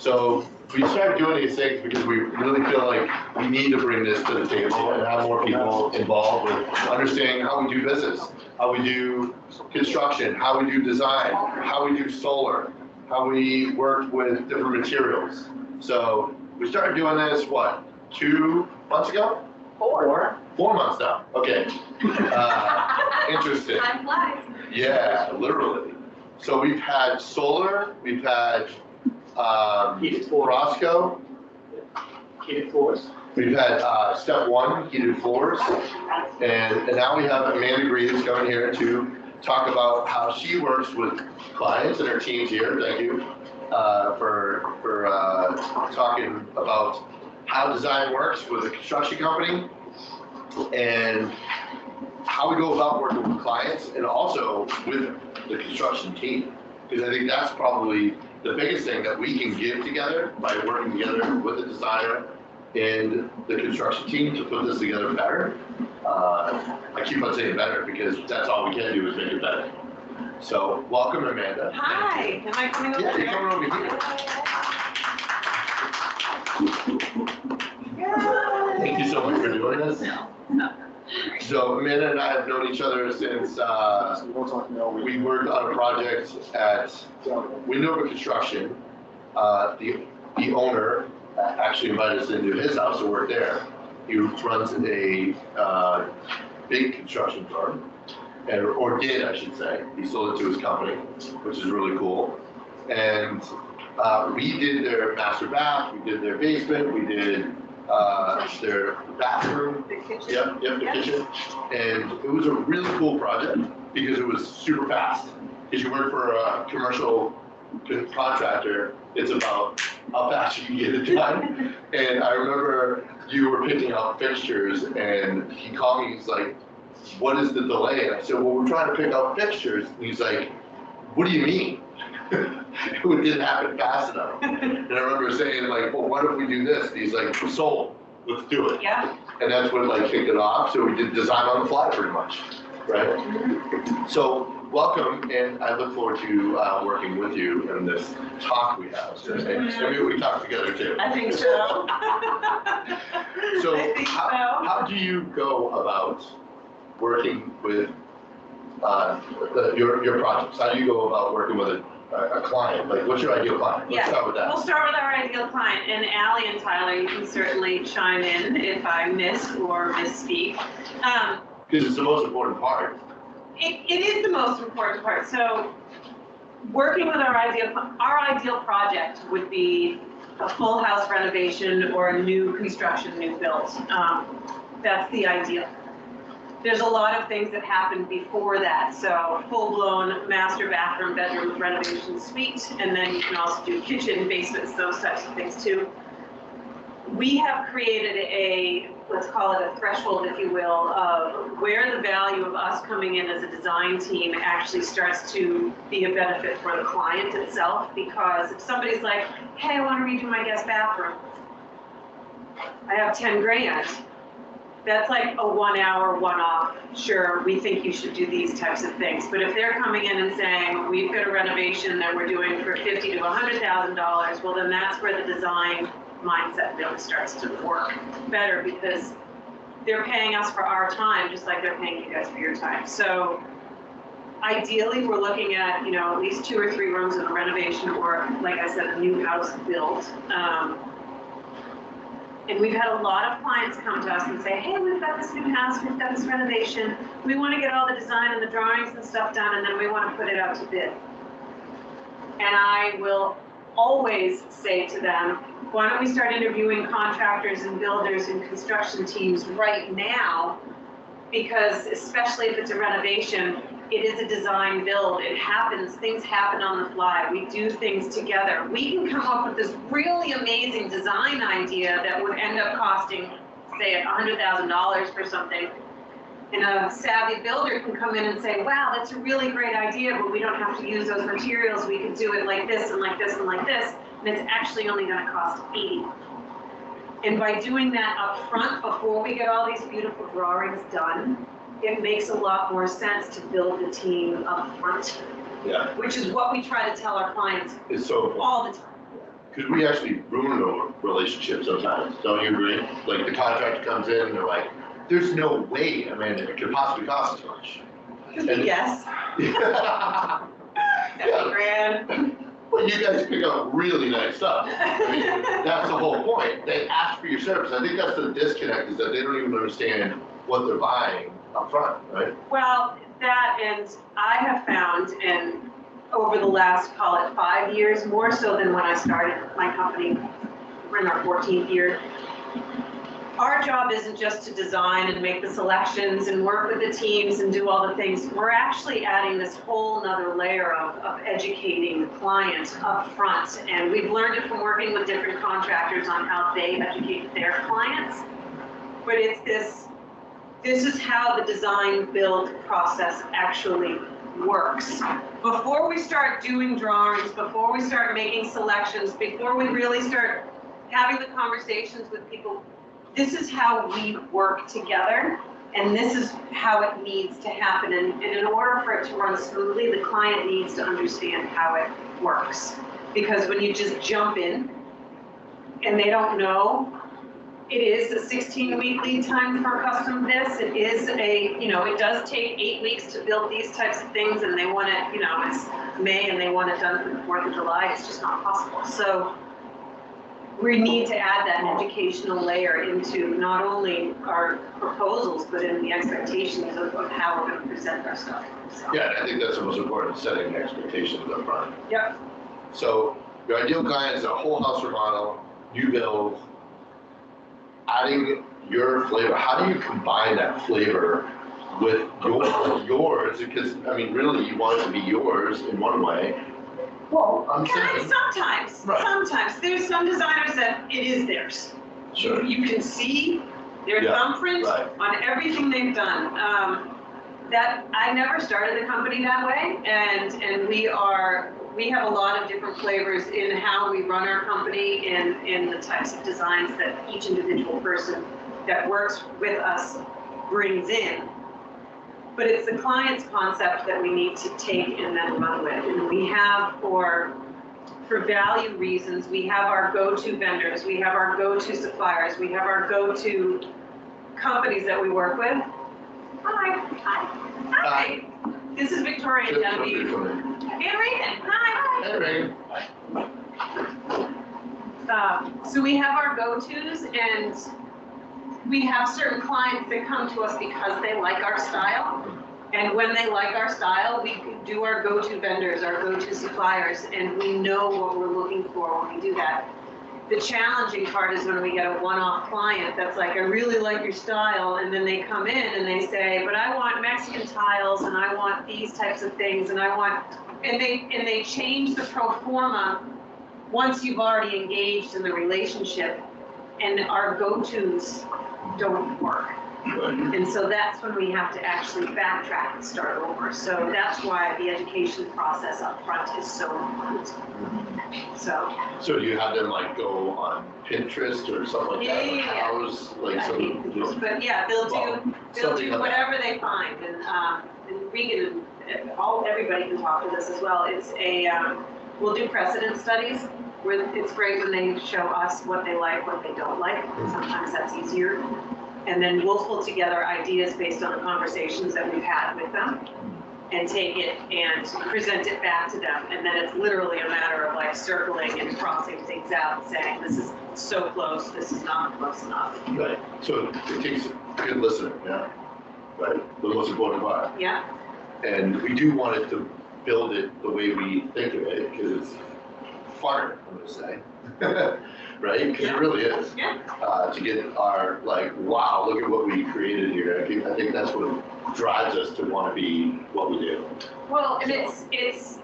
So we started doing these things because we really feel like we need to bring this to the table and have more people involved with understanding how we do business, how we do construction, how we do design, how we do solar, how we work with different materials. So we started doing this, what, 2 months ago? 4 months now. Okay. Interesting. Time flies. Yeah, literally. So we've had solar, we've had Roscoe, Heated floors. we've had step 1, heated floors, and now we have Amanda Greaves coming here to talk about how she works with clients and her teams here. Thank you for talking about how design works with a construction company and how we go about working with clients and also with the construction team. Because I think that's probably the biggest thing that we can give together by working together with the designer and the construction team to put this together better. I keep on saying better because that's all we can do is make it better. So welcome, Amanda. Hi, am I coming over Yeah, here? you're coming over here. Thank you so much for doing this. So Amanda and I have known each other since we worked on a project at Windover Construction. The owner actually invited us into his house to work there. He runs a big construction firm, or did, I should say. He sold it to his company, which is really cool. And we did their master bath, we did their basement, we did their bathroom. The kitchen. Yep, the kitchen. And it was a really cool project because it was super fast. Because you work for a commercial contractor, it's about how fast you can get it done. And I remember you were picking out fixtures and he called me, he's like, what is the delay? And I said, well, we're trying to pick out fixtures. And he's like, what do you mean? It didn't happen fast enough. And I remember saying like, well, what if we do this? And he's like, sold, let's do it. Yeah. And that's what like kicked it off. So we did design on the fly pretty much, right? So welcome, and I look forward to working with you in this talk we have today. Maybe we talk together too. I think so. So I think how do you go about working with your projects? How do you go about working with a client? Like, what's your ideal client? Let's start with that. We'll start with our ideal client, and Allie and Tyler, you can certainly chime in if I miss or misspeak. Because it's the most important part. It is the most important part. So working with our ideal project would be a full house renovation or a new construction, new build. That's the ideal. There's a lot of things that happen before that. So full-blown master bathroom, bedroom renovation suite, and then you can also do kitchen, basements, those types of things too. We have created a, let's call it a threshold, if you will, of where the value of us coming in as a design team actually starts to be a benefit for the client itself. Because if somebody's like, hey, I want to redo my guest bathroom, I have 10 grand. That's like a 1 hour, one-off. Sure, we think you should do these types of things. But if they're coming in and saying, we've got a renovation that we're doing for $50,000 to $100,000, well, then that's where the design mindset really starts to work better, because they're paying us for our time, just like they're paying you guys for your time. So ideally, we're looking at, at least 2 or 3 rooms of a renovation, or like I said, a new house built. And we've had a lot of clients come to us and say, hey, we've got this new house, we've got this renovation, we want to get all the design and the drawings and stuff done, and then we want to put it out to bid. And I will always say to them, why don't we start interviewing contractors and builders and construction teams right now? Because especially if it's a renovation, it is a design build. It happens, things happen on the fly. We do things together. We can come up with this really amazing design idea that would end up costing, say, $100,000 for something. And a savvy builder can come in and say, wow, that's a really great idea, but we don't have to use those materials. We could do it like this and like this and like this. And it's actually only going to cost $80,000. And by doing that up front, before we get all these beautiful drawings done, it makes a lot more sense to build the team up front. Yeah. Which is what we try to tell our clients It's so important. all the time. because we actually ruin a relationship sometimes, don't you agree? Like the contractor comes in and they're like, there's no way, it could possibly cost as much. And- Yes, Yeah. 70 grand. Well, you guys pick up really nice stuff. That's the whole point. They ask for your service. I think that's the disconnect, is that they don't even understand what they're buying up front, right? Well, that, and I have found, and over the last, call it 5 years, more so than when I started my company, we're in our 14th year. Our job isn't just to design and make the selections and work with the teams and do all the things. We're actually adding this whole nother layer of educating the client up front. And we've learned it from working with different contractors on how they educate their clients. But it's this is how the design build process actually works. Before we start doing drawings, before we start making selections, before we really start having the conversations with people, this is how we work together, and this is how it needs to happen. And in order for it to run smoothly, the client needs to understand how it works. Because when you just jump in and they don't know, it is a 16-week lead time for custom this. It is it does take 8 weeks to build these types of things, and they want it, it's May and they want it done for the 4th of July. It's just not possible. So we need to add that educational layer into not only our proposals, but in the expectations of how we're going to present our stuff. So. Yeah, and I think that's the most important, setting expectations up front. Yep. So your ideal client is a whole house remodel, new build, adding your flavor. How do you combine that flavor with yours? Because, really you want it to be yours in one way. Well, I'm saying. Sometimes, Right. Sometimes. There's some designers that it is theirs. Sure. You can see their thumbprint on everything they've done. That I never started the company that way, and we have a lot of different flavors in how we run our company and in the types of designs that each individual person that works with us brings in. But it's the client's concept that we need to take and then run with. And we have, for value reasons, we have our go-to vendors, we have our go-to suppliers, we have our go-to companies that we work with. Hi. This is Victoria and Genevieve. And Reagan. Hi. Hey, Reagan. So we have our go-tos, and we have certain clients that come to us because they like our style. And when they like our style, we do our go-to vendors, our go-to suppliers, and we know what we're looking for when we do that. The challenging part is when we get a one-off client that's like, I really like your style, and then they come in and they say, but I want Mexican tiles, and I want these types of things, and they change the pro forma once you've already engaged in the relationship, and our go-tos don't work. And so that's when we have to actually backtrack and start over. So that's why the education process up front is so important. So do you have them go on Pinterest or something like that? Yeah. How's But yeah, they'll do whatever they find. And Regan and everybody can talk to this as well. It's we'll do precedent studies. It's great when they show us what they like, what they don't like. Sometimes that's easier. And then we'll pull together ideas based on the conversations that we've had with them and take it and present it back to them. And then it's literally a matter of circling and crossing things out, saying this is so close, this is not close enough. Right. So it takes a good listener, yeah? Right. The most important part. Yeah. And we do want it to build it the way we think of it, because it's funner, I'm going to say. Right? Because it really is. Yeah. To get our, wow, look at what we created here. I think that's what drives us to want to be what we do. Well, and it's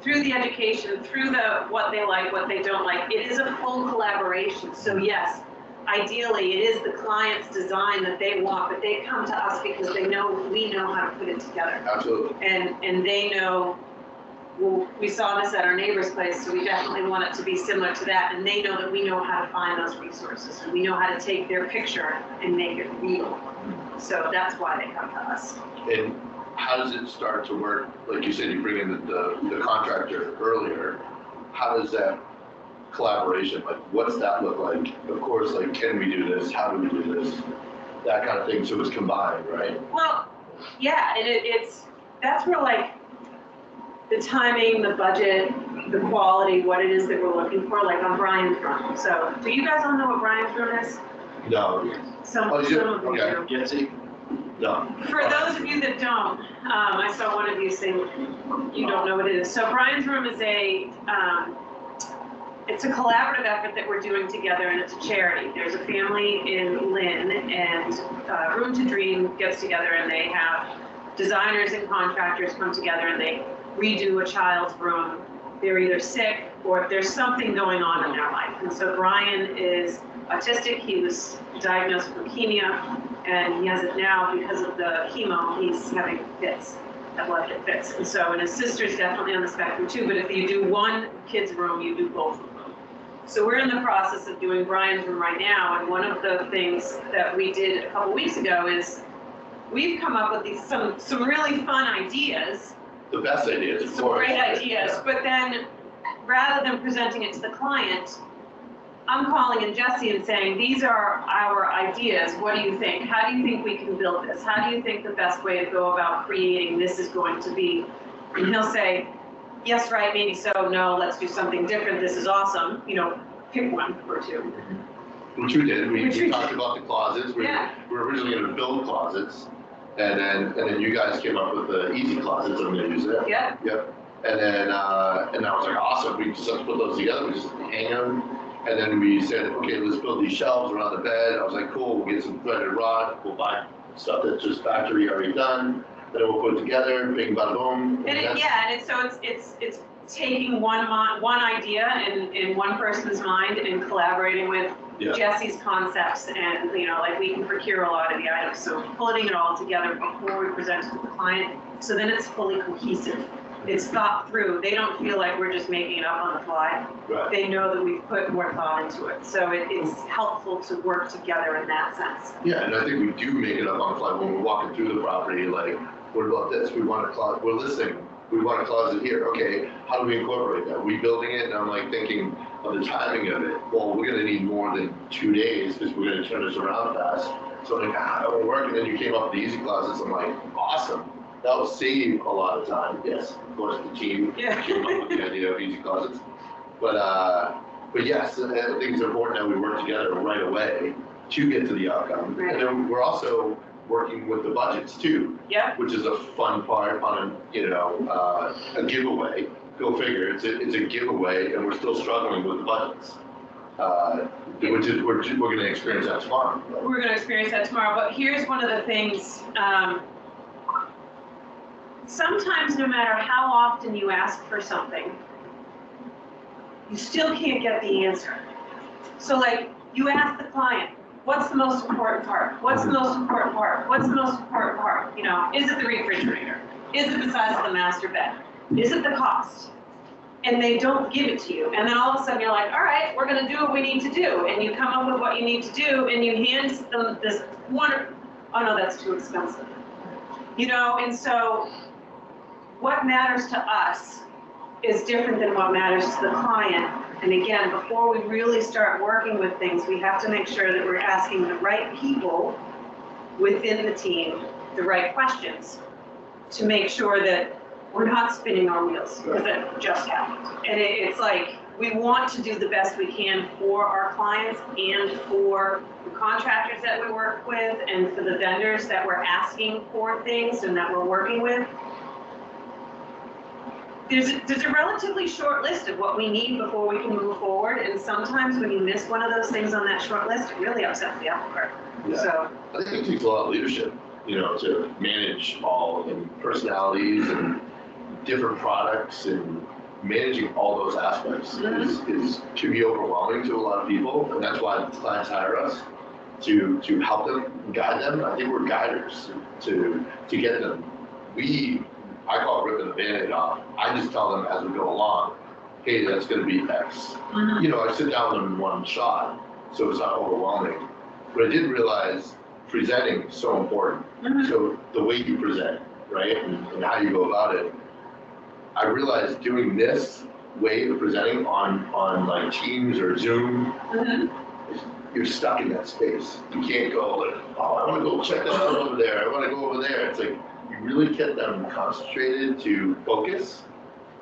through the education, through the what they like, what they don't like, it is a full collaboration. So yes, ideally it is the client's design that they want, but they come to us because we know how to put it together. Absolutely. And they know, well, we saw this at our neighbor's place, so we definitely want it to be similar to that. And they know that we know how to find those resources, and we know how to take their picture and make it real. So that's why they come to us. And how does it start to work? Like you said, you bring in the contractor earlier. How does that collaboration, like what's that look like? Of course, like, can we do this? How do we do this? That kind of thing, so it's combined, right? Well, yeah, and that's where like the timing, the budget, the quality, what it is that we're looking for, like on Brian's room. So, do you guys all know what Brian's room is? No. Some Oh, of you do? you do. Okay. Yes, see? No. For those of you that don't, I saw one of you say you don't know what it is. So Brian's room is it's a collaborative effort that we're doing together, and it's a charity. There's a family in Lynn, and Room to Dream gets together, and they have designers and contractors come together, and they redo a child's room. They're either sick or there's something going on in their life. And so Brian is autistic. He was diagnosed with leukemia, and he has it now because of the chemo. He's having fits, epileptic fits. And so, and his sister's definitely on the spectrum too, but if you do one kid's room, you do both of them. So we're in the process of doing Brian's room right now, and one of the things that we did a couple weeks ago is we've come up with some really fun ideas. The best ideas, of Some course. great ideas, but then rather than presenting it to the client, I'm calling in Jesse and saying, these are our ideas. What do you think? How do you think we can build this? How do you think the best way to go about creating this is going to be? And he'll say, yes, right, maybe so, no, let's do something different. This is awesome. You know, pick one or two. Which we did. We Which we talked about the closets. We were originally going to build closets, and then you guys came up with the easy closets. I'm going to use it. Yep. Yep. And then I was like, awesome. We just have to put those together. We just hang them. And then we said, okay, let's build these shelves around the bed. I was like, cool. We'll get some threaded rod. We'll buy stuff that's just factory already done. Then we'll put it together. Bing, bada, boom. And it's taking one idea in one person's mind and collaborating with Jesse's concepts, and like we can procure a lot of the items, so putting it all together before we present it to the client, so then it's fully cohesive. It's thought through. They don't feel like we're just making it up on the fly. Right. They know that we've put more thought into it, so it's helpful to work together in that sense. Yeah, and I think we do make it up on the fly when we're walking through the property. Like, what about this? We want a closet. We're listening. We want a closet here. Okay, how do we incorporate that? We building it, and I'm like thinking of the timing of it. Well, we're going to need more than 2 days because we're going to turn this around fast. So I'm like, that won't work. And then you came up with the easy closets. I'm like, awesome. That will save a lot of time. Yes, of course, the team came up with the idea of easy closets. But yes, I think it's important that we work together right away to get to the outcome. Right. And then we're also working with the budgets too. Yeah. Which is a fun part on a giveaway. Go figure. It's a giveaway, and we're still struggling with the budgets. Which is we're going to experience that tomorrow. We're going to experience that tomorrow. But here's one of the things. Sometimes, no matter how often you ask for something, you still can't get the answer. So, like, you ask the client, what's the most important part? What's the most important part? What's the most important part? Is it the refrigerator? Is it the size of the master bed? Is it the cost? And they don't give it to you. And then all of a sudden you're like, all right, we're going to do what we need to do. And you come up with what you need to do, and you hand them this one, oh no, that's too expensive. And so what matters to us is different than what matters to the client. And again, before we really start working with things, we have to make sure that we're asking the right people within the team the right questions to make sure that we're not spinning our wheels, because it just happened. And it's like, we want to do the best we can for our clients and for the contractors that we work with and for the vendors that we're asking for things and that we're working with. There's a relatively short list of what we need before we can move forward, and sometimes when you miss one of those things on that short list, it really upsets the apple cart. Yeah. So I think it takes a lot of leadership, to manage all the personalities and different products, and managing all those aspects is can be overwhelming to a lot of people, and that's why clients hire us to help them, guide them. I think we're guiders to get them. I call it ripping the Band-Aid off. I just tell them as we go along, hey, that's going to be X. I sit down with them in one shot, so it's not overwhelming. But I didn't realize presenting is so important. So the way you present, right, and how you go about it. I realized doing this way of presenting on like Teams or Zoom, you're stuck in that space. You can't go like, oh, I want to go check that out over there. I want to go over there. It's like you really get them concentrated to focus.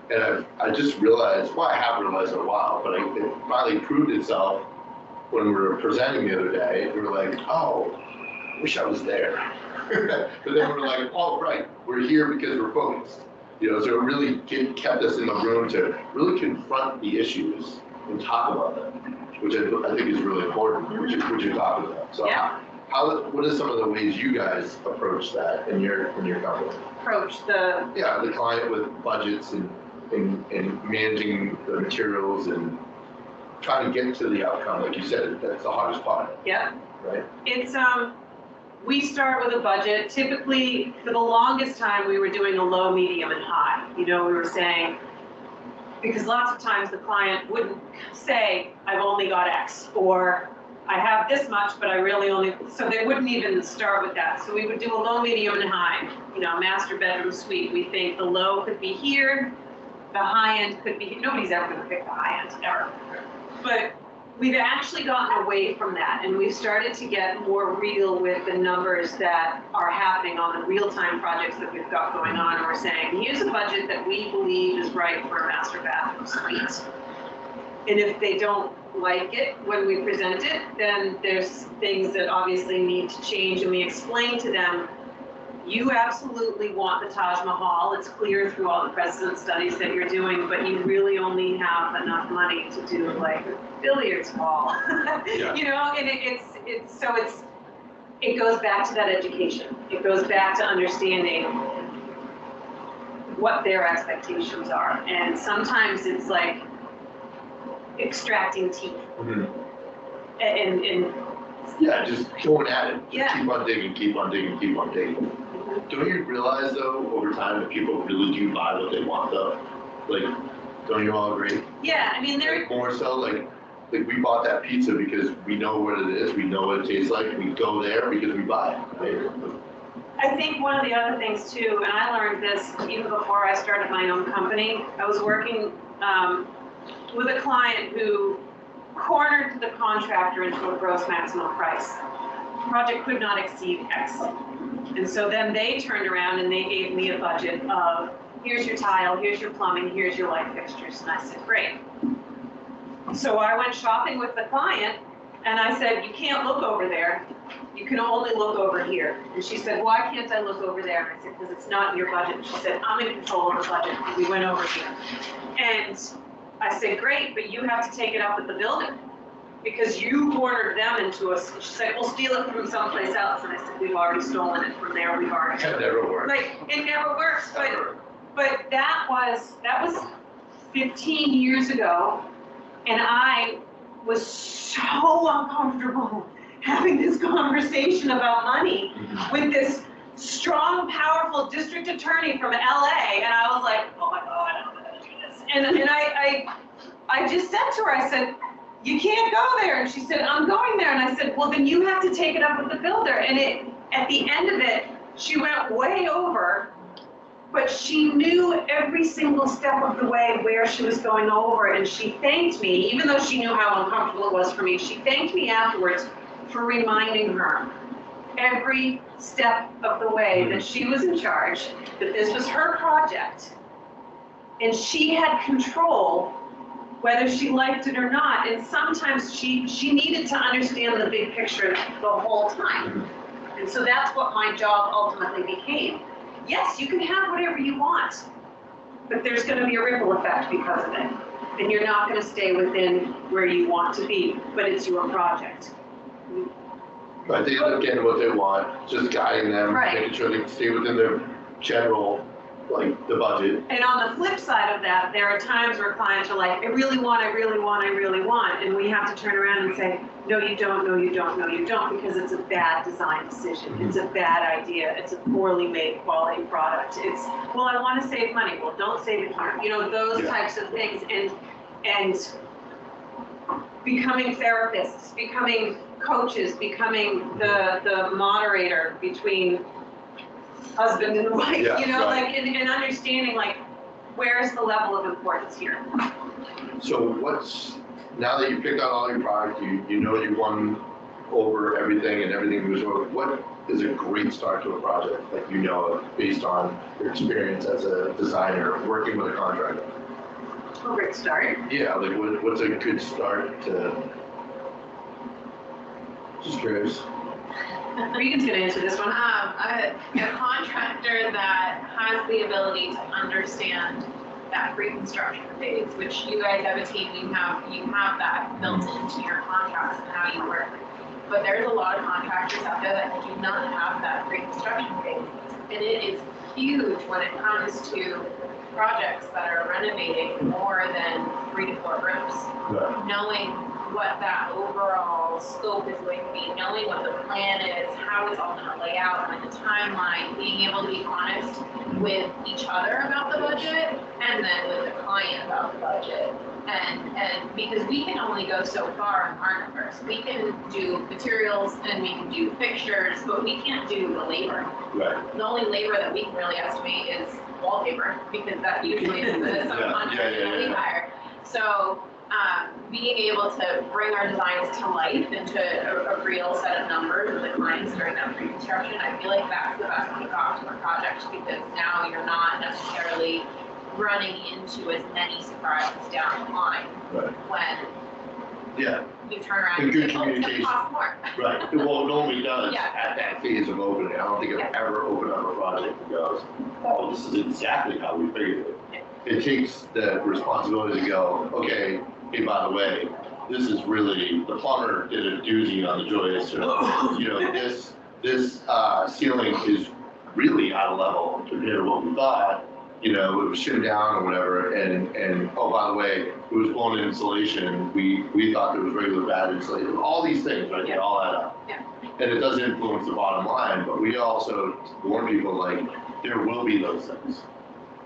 And I just realized, well, I have realized in a while, but it finally proved itself when we were presenting the other day. We were like, oh, wish I was there. But then we're like, oh, right, we're here because we're focused. You know, so it really kept us in the room to really confront the issues and talk about them, which I think is really important, which you're talking about. So Yeah. what are some of the ways you guys approach that in your company? Approach the, Yeah, the client with budgets and managing the materials and trying to get to the outcome, like you said, that's the hardest part, yeah. right? It's, we start with a budget. Typically, for the longest time, we were doing a low, medium, and high. You know, we were saying, because lots of times the client wouldn't say, I've only got X, or I have this much, but I really only, so they wouldn't even start with that. So we would do a low, medium, and high. You know, master bedroom suite. We think the low could be here, the high end could be, nobody's ever gonna pick the high end, ever. But we've actually gotten away from that, and we've started to get more real with the numbers that are happening on the real-time projects that we've got going on. And we're saying, here's a budget that we believe is right for a master bathroom suite. And if they don't like it when we present it, then there's things that obviously need to change, and we explain to them, you absolutely want the Taj Mahal. It's clear through all the precedent studies that you're doing, but you really only have enough money to do like a billiards ball. Yeah. You know, and it goes back to that education. It goes back to understanding what their expectations are. And sometimes it's like extracting teeth. And Yeah, just going at it. Just Yeah. keep on digging, keep on digging, keep on digging. Don't you realize though, over time, that people really do buy what they want though? Like, don't you all agree? yeah, I mean, Like, more so, like we bought that pizza because we know what it is, we know what it tastes like, we go there because we buy it. Right? I think one of the other things too, and I learned this even before I started my own company, I was working with a client who cornered the contractor into a gross maximum price. The project could not exceed X. And so then they turned around and they gave me a budget of, here's your tile, here's your plumbing, here's your light fixtures. And I said, great. So I went shopping with the client and I said, you can't look over there. You can only look over here. And she said, why can't I look over there? And I said, because it's not in your budget. And she said, I'm in control of the budget. And we went over here. And I said, great, but you have to take it up with the builder. Because you cornered them into us. She said, we'll steal it from someplace else. And I said, we've already stolen it from there. We've already. That never works. Like, it never works. But that was 15 years ago. And I was so uncomfortable having this conversation about money with this strong, powerful district attorney from LA. And I was like, oh my God, I'm gonna do this. And I just said to her, I said, you can't go there. And she said, I'm going there. And I said, well, then you have to take it up with the builder. And at the end of it, she went way over, but she knew every single step of the way where she was going over. And she thanked me, even though she knew how uncomfortable it was for me, she thanked me afterwards for reminding her every step of the way that she was in charge, that this was her project. And she had control whether she liked it or not. And sometimes she needed to understand the big picture the whole time. And so that's what my job ultimately became. Yes, you can have whatever you want, but there's going to be a ripple effect because of it. And you're not going to stay within where you want to be, but it's your project. Right, they end up getting what they want, just guiding them, Right. making sure they can stay within their general, like, the budget. And on the flip side of that, there are times where clients are like, I really want, I really want, I really want. And we have to turn around and say, no, you don't, no, you don't, no, you don't, because it's a bad design decision. It's a bad idea. It's a poorly made quality product. It's, well, I want to save money. Well, don't save it here. You know, those types of things. And becoming therapists, becoming coaches, becoming the moderator between husband and wife, Yeah, you know, right. like, and understanding, like, where's the level of importance here? So now that you picked out all your product, you know you won over everything and everything was over, what is a great start to a project that you know of based on your experience as a designer working with a contractor? A great start. Yeah, like what's a good start to, just curious. Regan's gonna answer this one. A contractor that has the ability to understand that pre-construction phase, which you guys have a team, you have that built into your contracts and how you work. But there's a lot of contractors out there that do not have that pre-construction phase. And it is huge when it comes to projects that are renovating more than 3 to 4 rooms. Right. Knowing what that overall scope is going to be, knowing what the plan is, how it's all going to lay out, and the timeline, being able to be honest with each other about the budget, and then with the client about the budget. And because we can only go so far on our numbers. We can do materials and we can do fixtures, but we can't do the labor. Right. The only labor that we can really estimate is wallpaper, because that usually is the subcontractor that we hire. So being able to bring our designs to life into a real set of numbers with the clients during that pre-construction, I feel like that's the best kickoff to a project, because now you're not necessarily running into as many surprises down the line. Right. When Yeah. you turn around And and good say, oh, it's going to communication. cost more. Right. Well, it normally does Yeah. at that phase of opening. I don't think I've ever opened up a project that goes, oh, this is exactly how we figured it. It takes the responsibility to go, okay, hey, by the way, this is really, the plumber did a doozy on the joist, or, you know, this ceiling is really out of level compared to what we thought. You know, it was shimmed down or whatever, and oh, by the way, it was blown in insulation. We thought there was regular bad insulation. All these things, right? They all add up. Yeah. And it does influence the bottom line, but we also warn people, like, there will be those things.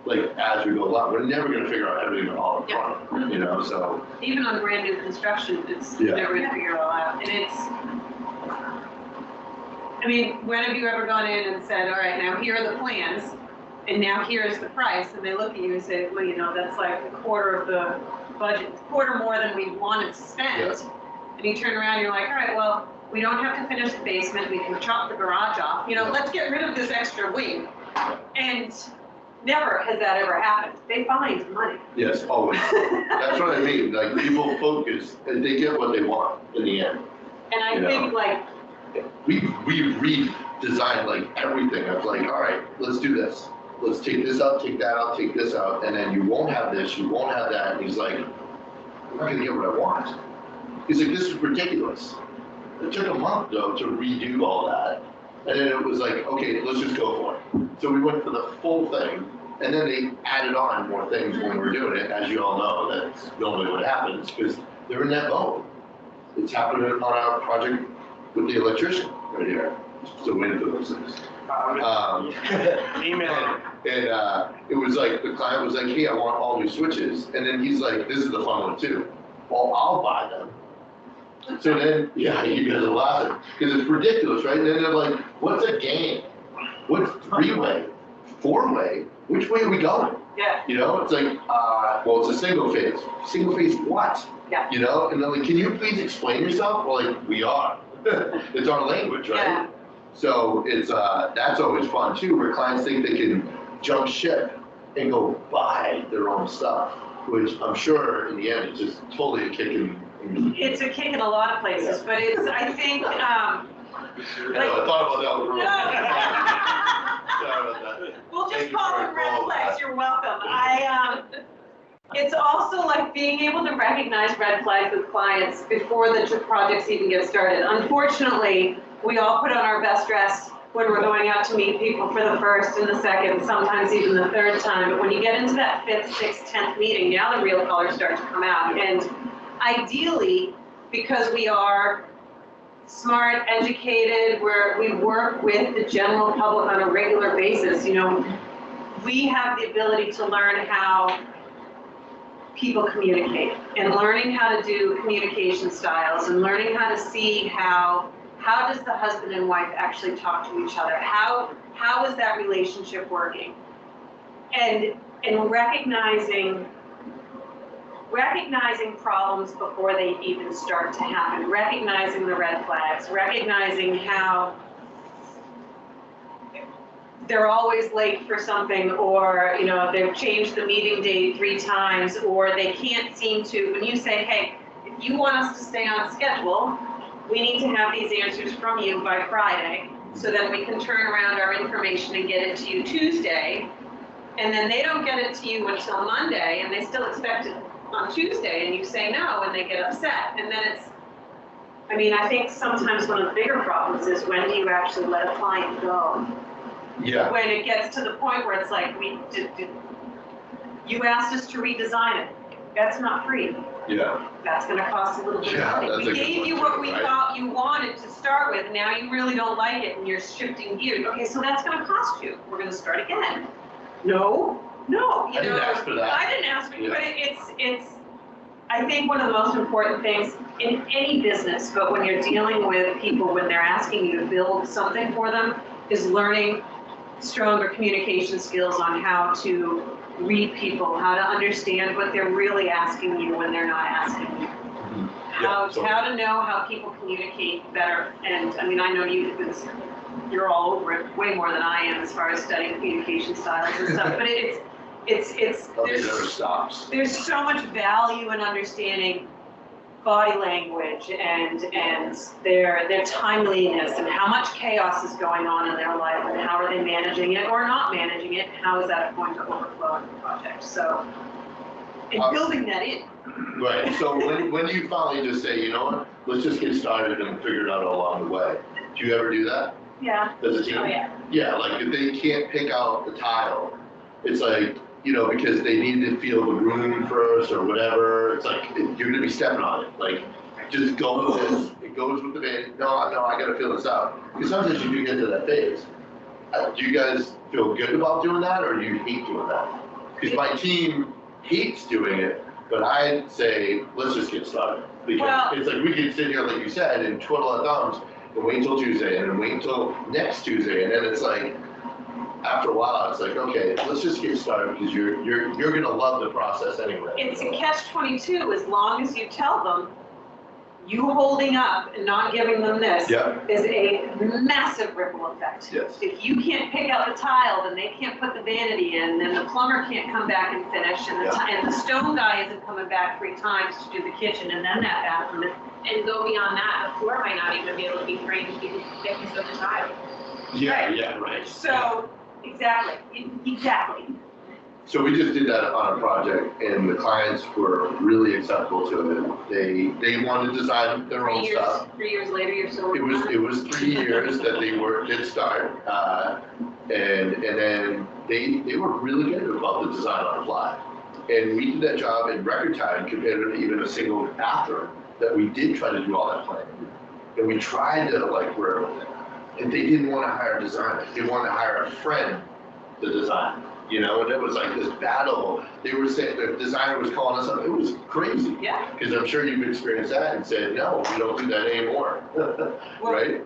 Like, as we go along, we're never gonna figure out everything all up front, you know, so. Even on brand new construction, it's Yeah. never gonna figure it all out. And I mean, when have you ever gone in and said, all right, now here are the plans, and now here's the price, and they look at you and say, well, you know, that's like a quarter of the budget, quarter more than we wanted to spend. Yeah. And you turn around and you're like, all right, well, we don't have to finish the basement, we can chop the garage off, you know, let's get rid of this extra wing. And never has that ever happened. They find money. Yes, always. That's what I mean, like, people focus, and they get what they want in the end. And I You think know. like, We redesigned like everything. I was like, all right, let's do this. Let's take this out, take that out, take this out, and then you won't have this, you won't have that. And he's like, I'm not gonna get what I want. He's like, this is ridiculous. It took a month though to redo all that. And then it was like, okay, let's just go for it. So we went for the full thing, and then they added on more things when we were doing it. As you all know, that's normally what happens, because they're in that mode. It's happening on our project with the electrician right here. So way to do those things. Email. And it was like, the client was like, hey, I want all new switches. And then he's like, this is the fun one too. Well, I'll buy them. So then, yeah, you guys are laughing, because it's ridiculous, right? And then they're like, what's a game? What's 3-way, 4-way? Which way are we going? yeah, You know, it's like, well, it's a single phase. Single phase what? Yeah. You know, and they're like, can you please explain yourself? Well, like, we are. It's our language, right? Yeah. So it's, that's always fun too, where clients think they can jump ship and go buy their own stuff, which I'm sure in the end, it's just totally a kick in. it's a kick in a lot of places, but it's, I think, I thought about that one. No. Sorry about that. we'll just Thank you call for them red all flags, that. you're welcome. It's also like being able to recognize red flags with clients before the projects even get started. Unfortunately, we all put on our best dress when we're going out to meet people for the first and the second, sometimes even the third time. But when you get into that 5th, 6th, 10th meeting, now the real colors start to come out. And ideally, because we are smart, educated, we work with the general public on a regular basis, you know, we have the ability to learn how people communicate, and learning how to do communication styles, and learning how to see how does the husband and wife actually talk to each other? How is that relationship working? And and recognizing problems before they even start to happen, recognizing the red flags, recognizing how they're always late for something, or, you know, they've changed the meeting date 3 times, or they can't seem to, when you say, hey, if you want us to stay on schedule, we need to have these answers from you by Friday, so that we can turn around our information and get it to you Tuesday, and then they don't get it to you until Monday, and they still expect it on Tuesday, and you say no, and they get upset, and then it's, I mean, I think sometimes one of the bigger problems is, when do you actually let a client go? Yeah. When it gets to the point where it's like, you asked us to redesign it, that's not free. Yeah. That's gonna cost a little bit Yeah, of money. that's a We good gave one you too, what we right? thought you wanted to start with, now you really don't like it and you're shifting gears. Okay, so that's gonna cost you. We're gonna start again. No, you I didn't know, ask for that. I didn't ask for it, Yeah. but it's, I think one of the most important things in any business, but when you're dealing with people, when they're asking you to build something for them, is learning stronger communication skills on how to read people, how to understand what they're really asking you when they're not asking you. How to know how people communicate better. And I mean, I know you're all over it way more than I am as far as studying communication styles and stuff, but Nothing never stops. there's so much value in understanding body language and their timeliness, and how much chaos is going on in their life, and how are they managing it or not managing it, and how is that going to overflow in the project. So, and building that in. Right, so when you finally just say, you know what, let's just get started and figure it out along the way, do you ever do that Yeah. as a team? Oh, yeah. Yeah, like if they can't pick out the tile, it's like, you know, because they need to feel the room first or whatever, it's like, you're gonna be stepping on it, like, just go with this, it goes with the band, no, I gotta feel this out. Because sometimes you do get to that phase. Do you guys feel good about doing that, or do you hate doing that? Because my team hates doing it, but I say, let's just get started. Because Well- it's like, we could sit here, like you said, and twiddle our thumbs, and wait until Tuesday, and then wait until next Tuesday, and then it's like, after a while, it's like, okay, let's just get started, because you're gonna love the process anyway. It's a catch-22, as long as you tell them, you holding up and not giving them this Yeah. is a massive ripple effect. Yes. If you can't pick out the tile, then they can't put the vanity in, then the plumber can't come back and finish, and and the stone guy isn't coming back 3 times to do the kitchen, and then that bathroom. And go beyond that, the floor might not even be able to be framed because of the thickness of the tile. Yeah, Right. yeah, right. So, exactly. So we just did that on a project, and the clients were really acceptable to it. They wanted to design their own stuff. 3 years later, you're still. It was 3 years that they did start, and then they were really good about the design on the fly. And we did that job in record time compared to even a single bathroom, that we did try to do all that planning. And we tried to like work with it. And they didn't want to hire a designer. They wanted to hire a friend to design. You know, and it was like this battle. They were saying, the designer was calling us up. It was crazy. Yeah. Because I'm sure you've experienced that and said, no, we don't do that anymore. Right?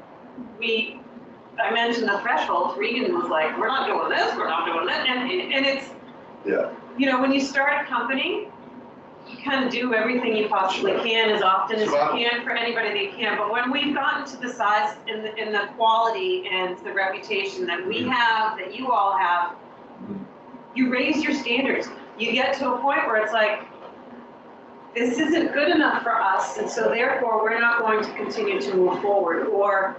I mentioned the thresholds. Regan was like, we're not doing this, we're not doing that. And it's, Yeah. you know, when you start a company, you kind of do everything you possibly can as often as you can for anybody that you can. But when we've gotten to the size and the quality and the reputation that we have, that you all have, you raise your standards. You get to a point where it's like, this isn't good enough for us, and so therefore we're not going to continue to move forward. Or,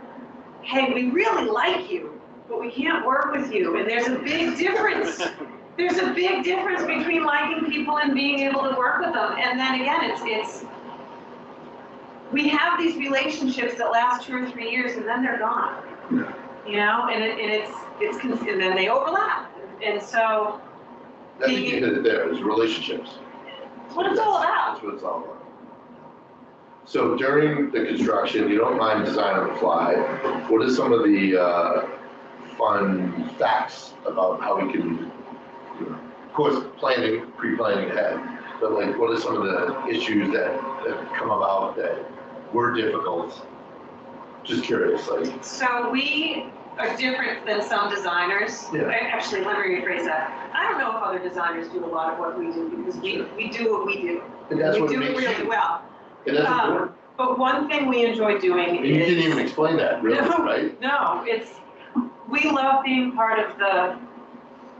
hey, we really like you, but we can't work with you. And there's a big difference. There's a big difference between liking people and being able to work with them. And then again, it's we have these relationships that last 2 or 3 years, and then they're gone. Yeah. You know, and and then they overlap. And so I think you hit it there, is relationships. that's what it's all about. That's what it's all about. So during the construction, you don't mind design on the fly. What are some of the fun facts about how we can, of course, pre-planning ahead, but like, what are some of the issues that come about that were difficult? Just curious, like. So are different than some designers. Yeah. Actually, let me rephrase that. I don't know if other designers do a lot of what we do because we do what we do. And that's We what do it makes really you, well. and that's important. But one thing we enjoy doing And you is. didn't even explain that, really, No, right? No, we love being part of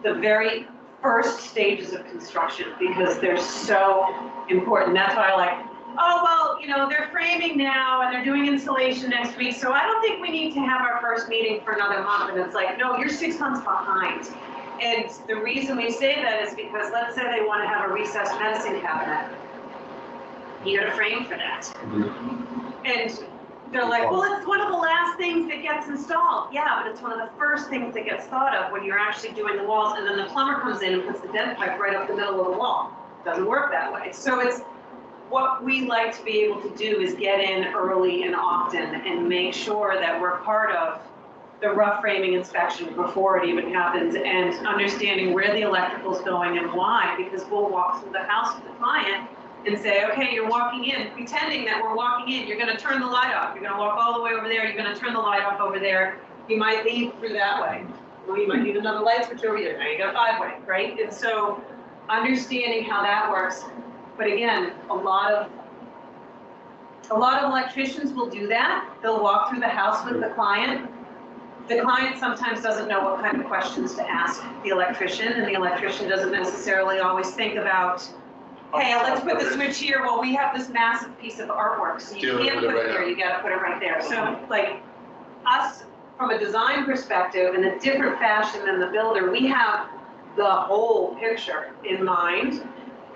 the very first stages of construction because they're so important. That's why I like, oh, well, you know, they're framing now and they're doing insulation next week, so I don't think we need to have our first meeting for another month. And it's like, no, you're 6 months behind. And the reason we say that is because let's say they want to have a recessed medicine cabinet. You got a frame for that. And they're like, well, it's one of the last things that gets installed. Yeah, but it's one of the first things that gets thought of when you're actually doing the walls, and then the plumber comes in and puts the dent pipe right up the middle of the wall. Doesn't work that way. So it's what we like to be able to do is get in early and often and make sure that we're part of the rough framing inspection before it even happens, and understanding where the electrical's going and why, because we'll walk through the house with the client and say, okay, you're walking in, pretending that we're walking in, you're gonna turn the light off, you're gonna walk all the way over there, you're gonna turn the light off over there, you might leave through that way. Well, you might need another light switch over here, now you got a 5-way, right? And so, understanding how that works, but again, a lot of electricians will do that, they'll walk through the house with the client. The client sometimes doesn't know what kind of questions to ask the electrician, and the electrician doesn't necessarily always think about, hey, let's put the switch here. Well, we have this massive piece of artwork, so you can't put it there, you gotta put it right there. So like us, from a design perspective, in a different fashion than the builder, we have the whole picture in mind.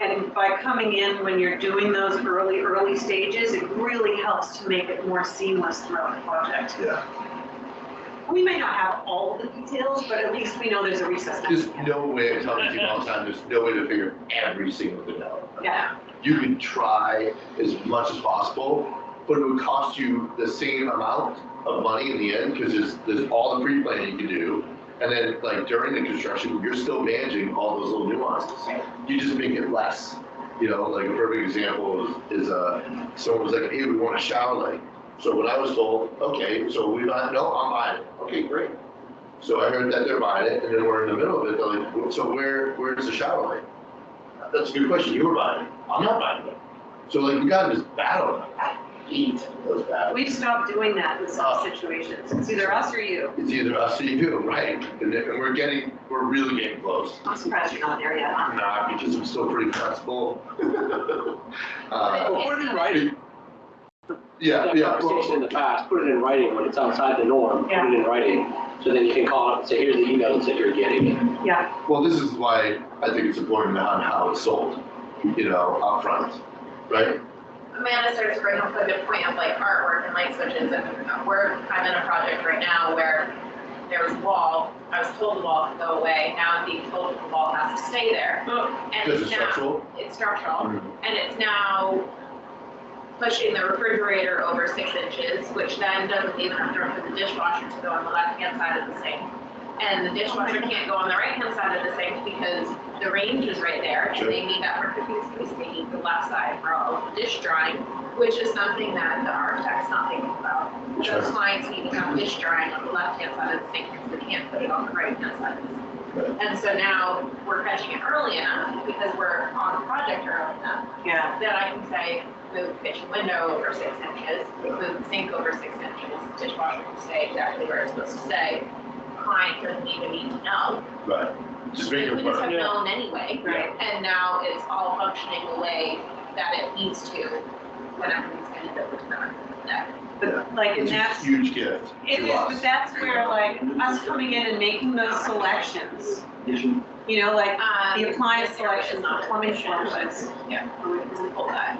And by coming in when you're doing those early stages, it really helps to make it more seamless throughout the project. Yeah. We may not have all the details, but at least we know there's a recess. There's no way, I tell people all the time, there's no way to figure every single thing out. Yeah. You can try as much as possible, but it would cost you the same amount of money in the end, because there's all the pre-planning you can do. And then like during the construction, you're still managing all those little nuances. You just make it less. You know, like a perfect example is someone was like, hey, we want a shower light. So when I was told, okay, so we bought, no, I'm buying it. Okay, great. So I heard that they're buying it, and then we're in the middle of it. They're like, so where's the shower light? That's a good question. You were buying it. I'm not buying it. So like we got in this battle. I hate those battles. We've stopped doing that in some situations. It's either us or you. It's either us or you, right? And we're really getting close. I'm surprised you're not there yet. I'm not, because I'm still pretty flexible. Well, put it in writing. Yeah, That yeah. conversation in the past, put it in writing when it's outside the norm, put it in writing, so then you can call up and say, here's the emails that you're getting. Yeah. Well, this is why I think it's important on how it's sold, you know, up front, right? Amanda started to bring up a good point of like artwork and light switches, and I'm in a project right now where there was a wall, I was told the wall could go away, now I'm being told the wall has to stay there. And Because it's structural? It's structural, and it's now pushing the refrigerator over 6 inches, which then doesn't leave enough room for the dishwasher to go on the left-hand side of the sink. And the dishwasher can't go on the right-hand side of the sink because the range is right there, and they need that perfect space. They need the left side for all of the dish drying, which is something that the architect's not thinking about. Those clients need to have dish drying on the left-hand side of the sink because they can't put it on the right-hand side of the sink. And so now we're catching it early enough because we're on the project early enough that I can say, move kitchen window over 6 inches, move the sink over 6 inches, dishwasher can stay exactly where it's supposed to stay. Client doesn't even need to know. Right. Just make it We just have work. known anyway, Right. and now it's all functioning the way that it needs to whenever he's gonna do it done. But like, and It's a that's, huge gift it to is, us. but that's where like us coming in and making those selections, you know, like the appliance this area is selections, not the plumbing efficient. selections. Yeah, we can pull that.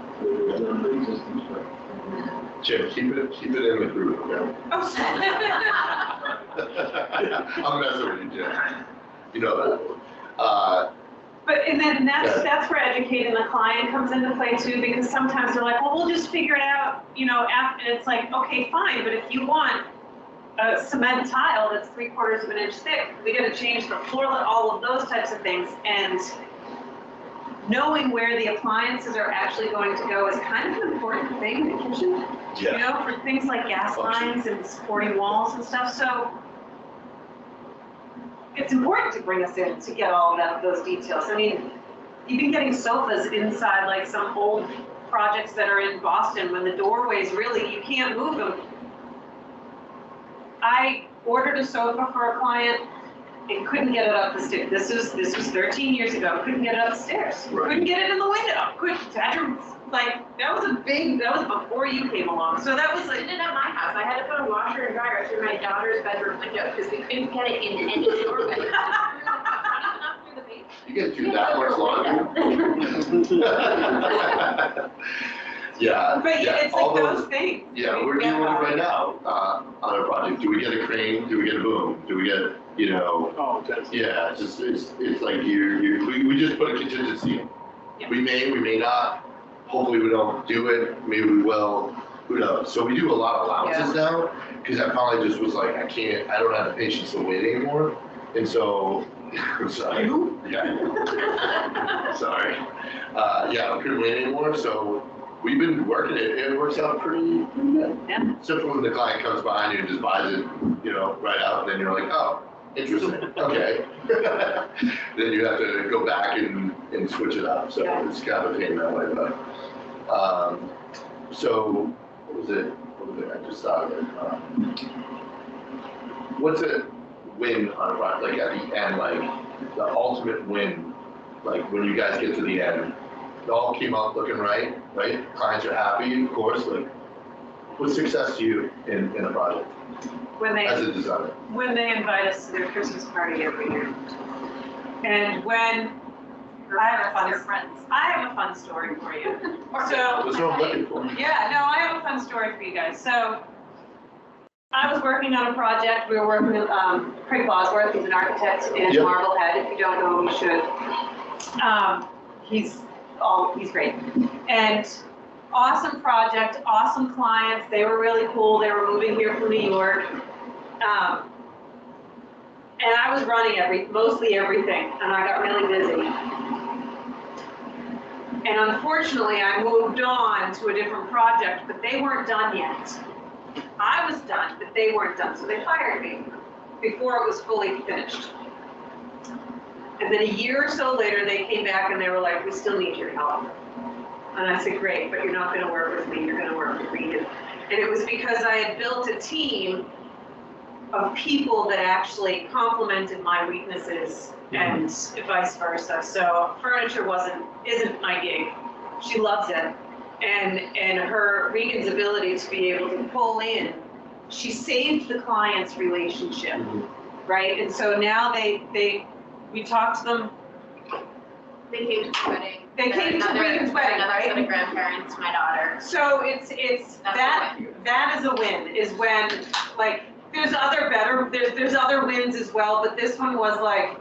Jim, keep it in the group, okay? Oh, sorry. I'm messing with you, Jim. You know that. But, and then that's where educating the client comes into play too, because sometimes they're like, well, we'll just figure it out, you know, after, and it's like, okay, fine, but if you want a cement tile that's 3/4 of an inch thick, we gotta change the floor, all of those types of things, and knowing where the appliances are actually going to go is kind of an important thing in the kitchen. You Yeah. know, for things like gas lines and supporting walls and stuff, so it's important to bring us in to get all of that, those details. I mean, even getting sofas inside like some old projects that are in Boston, when the doorways really, you can't move them. I ordered a sofa for a client and couldn't get it up the stairs. This was 13 years ago. Couldn't get it upstairs. Right. Couldn't get it in the window. That was before you came along. So that was I like, did it at my house. I had to put a washer and dryer through my daughter's bedroom window because we couldn't get it in any doorway. Not even up through the basement. You guys do that much longer? Yeah. but yeah, it's like all those things. Yeah, we're doing it right now, on a project. Do we get a crane? Do we get a boom? Do we get, you know? Oh, that's. Yeah, it's like we just put a contingency in. Yeah. We may not, hopefully we don't do it, maybe we will, who knows? So we do a lot of allowances now, because I finally just was like, I don't have the patience to wait anymore. And so, I'm sorry. Yeah. Sorry. Yeah, I couldn't wait anymore, so we've been working it, and it works out pretty good. Yeah. Except for when the client comes behind you and just buys it, you know, right out, and then you're like, oh, interesting, okay. Then you have to go back and switch it up, so Yeah. it's kind of a pain that way, but, so, what was it, I just thought of it, what's a win on a project, like at the end, like, the ultimate win, like, when you guys get to the end, it all came out looking right? Clients are happy, of course, like, what's success to you in a project When as a designer? they invite us to their Christmas party every year. And when I have a fun story for you. So, That's what I'm looking for. yeah, no, I have a fun story for you guys. So, I was working on a project. We were working with Craig Bosworth. He's an architect in Yep. Marblehead. If you don't know him, you should. He's great. And awesome project, awesome clients. They were really cool. They were moving here from New York. And I was running mostly everything, and I got really busy. And unfortunately, I moved on to a different project, but they weren't done yet. I was done, but they weren't done, so they fired me before it was fully finished. And then a year or so later, they came back and they were like, we still need your help. And I said, great, but you're not gonna work with me, you're gonna work with me. And it was because I had built a team of people that actually complemented my weaknesses and vice versa. So furniture isn't my gig. She loves it. And Regan's ability to be able to pull in, she saved the client's relationship, right? And so now we talked to them. They came to the wedding. They came to Regan's wedding, Another right? set of grandparents, my daughter. So it's That's that is a win, is when, like, there's other wins as well, but this one was like,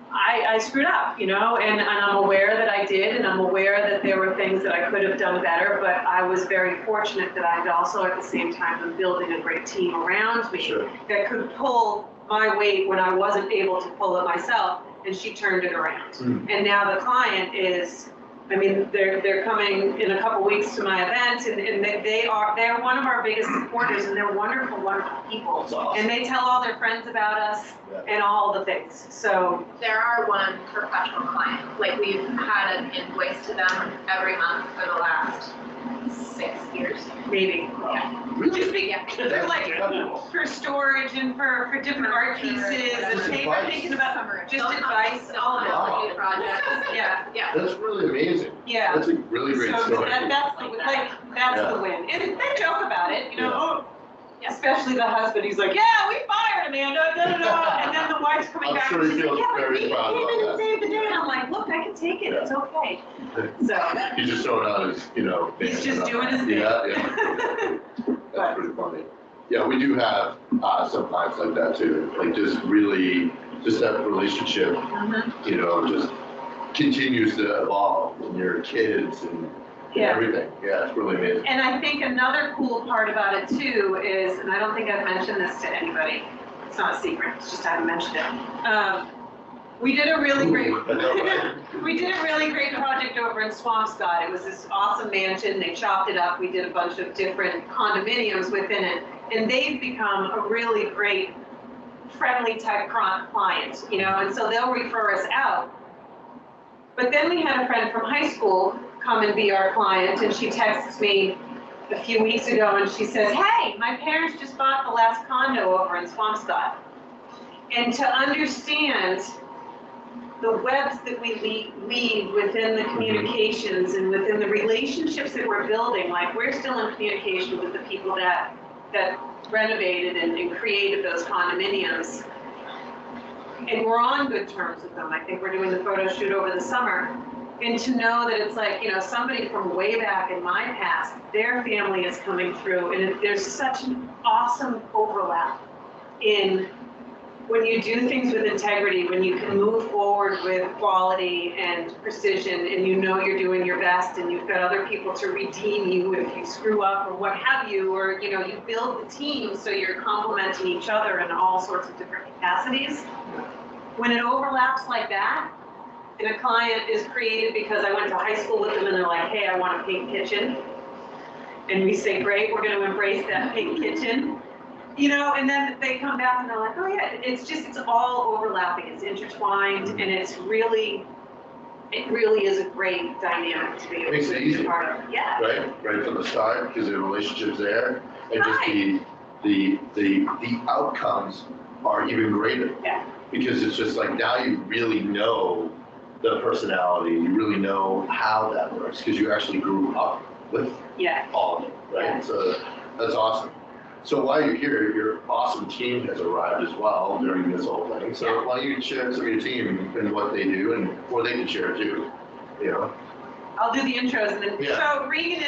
I screwed up, you know, and I'm aware that I did, and I'm aware that there were things that I could have done better, but I was very fortunate that I'd also at the same time been building a great team around me that could pull my weight when I wasn't able to pull it myself, and she turned it around. And now the client is, I mean, they're coming in a couple weeks to my event, and they're one of our biggest supporters, and they're wonderful, wonderful people. That's awesome. And they tell all their friends about us and all the things. So There are one professional client, like we've had an invoice to them every month for the last 6 years. maybe, just be, they're That's like incredible. for storage and for different art pieces and Just paper, advice. thinking about just advice, all of it. Wow. Projects. Yeah, Yeah. That's really amazing. yeah. That's a really great So story. that's the win. And they joke about it, you know, Yeah. oh, especially the husband, he's like, yeah, we fired Amanda, and then the wife's coming I'm back sure and he she's like, feels yeah, but very he proud came about in that. and saved the day. And I'm like, look, I can take it, it's okay. So, He's just throwing out his, you know. he's thing, just you know. doing his thing. Yeah. That's pretty funny. Yeah, we do have some clients like that too, like just really, just that relationship, Mhm. you know, just continues to evolve and your kids and Yeah. everything. Yeah, it's really amazing. And I think another cool part about it too is, and I don't think I've mentioned this to anybody, it's not a secret, it's just I haven't mentioned it. We did a really great, Ooh, I know, right? we did a really great project over in Swampscott. It was this awesome mansion, they chopped it up, we did a bunch of different condominiums within it, and they've become a really great friendly type client, you know, and so they'll refer us out. But then we had a friend from high school come and be our client, and she texts me a few weeks ago and she says, hey, my parents just bought the last condo over in Swampscott. And to understand the webs that we weave within the communications and within the relationships that we're building, like we're still in communication with the people that renovated and created those condominiums. And we're on good terms with them. I think we're doing the photo shoot over the summer. And to know that it's like, you know, somebody from way back in my past, their family is coming through, and there's such an awesome overlap in when you do things with integrity, when you can move forward with quality and precision, and you know you're doing your best, and you've got other people to redeem you if you screw up or what have you, or, you know, you build the team so you're complementing each other in all sorts of different capacities. When it overlaps like that, and a client is created because I went to high school with them and they're like, hey, I want a pink kitchen. And we say, great, we're going to embrace that pink kitchen. You know, and then they come back and they're like, oh yeah, it's all overlapping, it's intertwined, and it really is a great dynamic to be able Makes it to be easy. part of. Yeah. Right from the start, because the relationship's there, and just the outcomes are even greater. Yeah. Because it's just like, now you really know the personality, you really know how that works, because you actually grew up with all of it, right? Yeah. So that's awesome. So while you're here, your awesome team has arrived as well during this whole thing. So why don't you share some of your team and what they do, and or they can share too, you know? I'll do the intros and then, so Regan